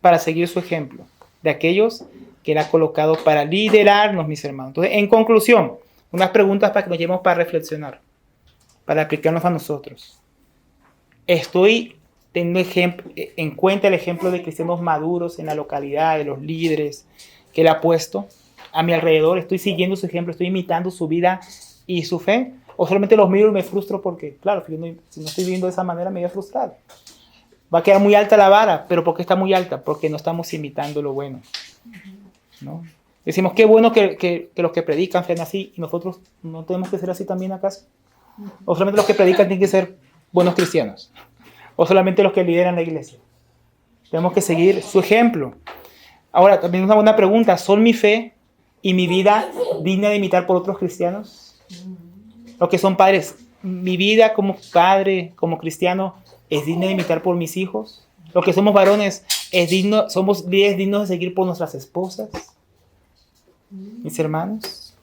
para seguir su ejemplo, de aquellos que Él ha colocado para liderarnos, mis hermanos. Entonces, en conclusión, unas preguntas para que nos llevemos para reflexionar, para aplicarnos a nosotros. Estoy teniendo en cuenta el ejemplo de cristianos maduros en la localidad, de los líderes que Él ha puesto a mi alrededor. Estoy siguiendo su ejemplo, estoy imitando su vida y su fe. O solamente los miro y me frustro porque, claro, si no estoy viviendo de esa manera me voy a frustrar. Va a quedar muy alta la vara, pero ¿por qué está muy alta? Porque no estamos imitando lo bueno, ¿no? Decimos, qué bueno que los que predican sean así, y nosotros no tenemos que ser así también acaso. O solamente los que predican tienen que ser buenos cristianos. O solamente los que lideran la iglesia. Tenemos que seguir su ejemplo. Ahora, también una buena pregunta. ¿Son mi fe y mi vida digna de imitar por otros cristianos? Los que son padres, ¿mi vida como padre, como cristiano, es digna de imitar por mis hijos? Los que somos varones, ¿somos líderes dignos de seguir por nuestras esposas? Mis hermanos.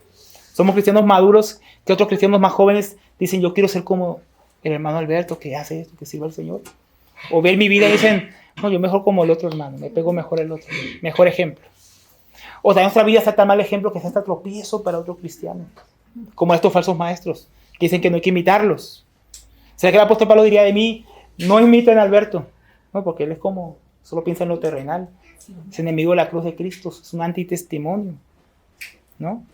¿Somos cristianos maduros que otros cristianos más jóvenes dicen, yo quiero ser como el hermano Alberto, que hace esto, que sirva al Señor? O ver mi vida y dicen, no, yo mejor como el otro hermano, me pego mejor el otro, mejor ejemplo. O también nuestra vida está tan mal ejemplo que es hasta tropiezo para otro cristiano, como estos falsos maestros, que dicen que no hay que imitarlos. ¿Será que el apóstol Pablo diría de mí, no imiten a Alberto? No, porque él es como, solo piensa en lo terrenal, es enemigo de la cruz de Cristo, es un antitestimonio, ¿no?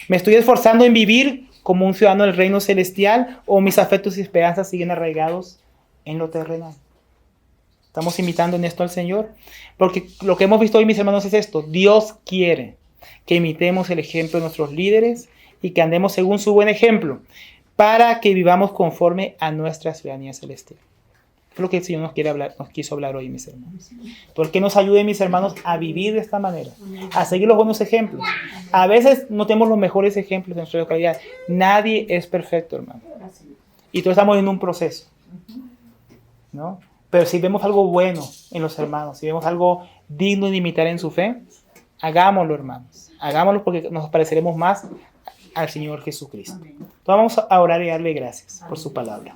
¿Me estoy esforzando en vivir como un ciudadano del reino celestial o mis afectos y esperanzas siguen arraigados en lo terrenal? ¿Estamos imitando en esto al Señor? Porque lo que hemos visto hoy, mis hermanos, es esto. Dios quiere que imitemos el ejemplo de nuestros líderes y que andemos según su buen ejemplo para que vivamos conforme a nuestra ciudadanía celestial. Es lo que el Señor nos quiso hablar hoy, mis hermanos. Porque nos ayude, mis hermanos, a vivir de esta manera, a seguir los buenos ejemplos. A veces no tenemos los mejores ejemplos en nuestra localidad. Nadie es perfecto, hermano. Y todos estamos en un proceso, ¿no? Pero si vemos algo bueno en los hermanos, si vemos algo digno de imitar en su fe, hagámoslo, hermanos. Hagámoslo porque nos pareceremos más al Señor Jesucristo. Entonces vamos a orar y darle gracias por su palabra.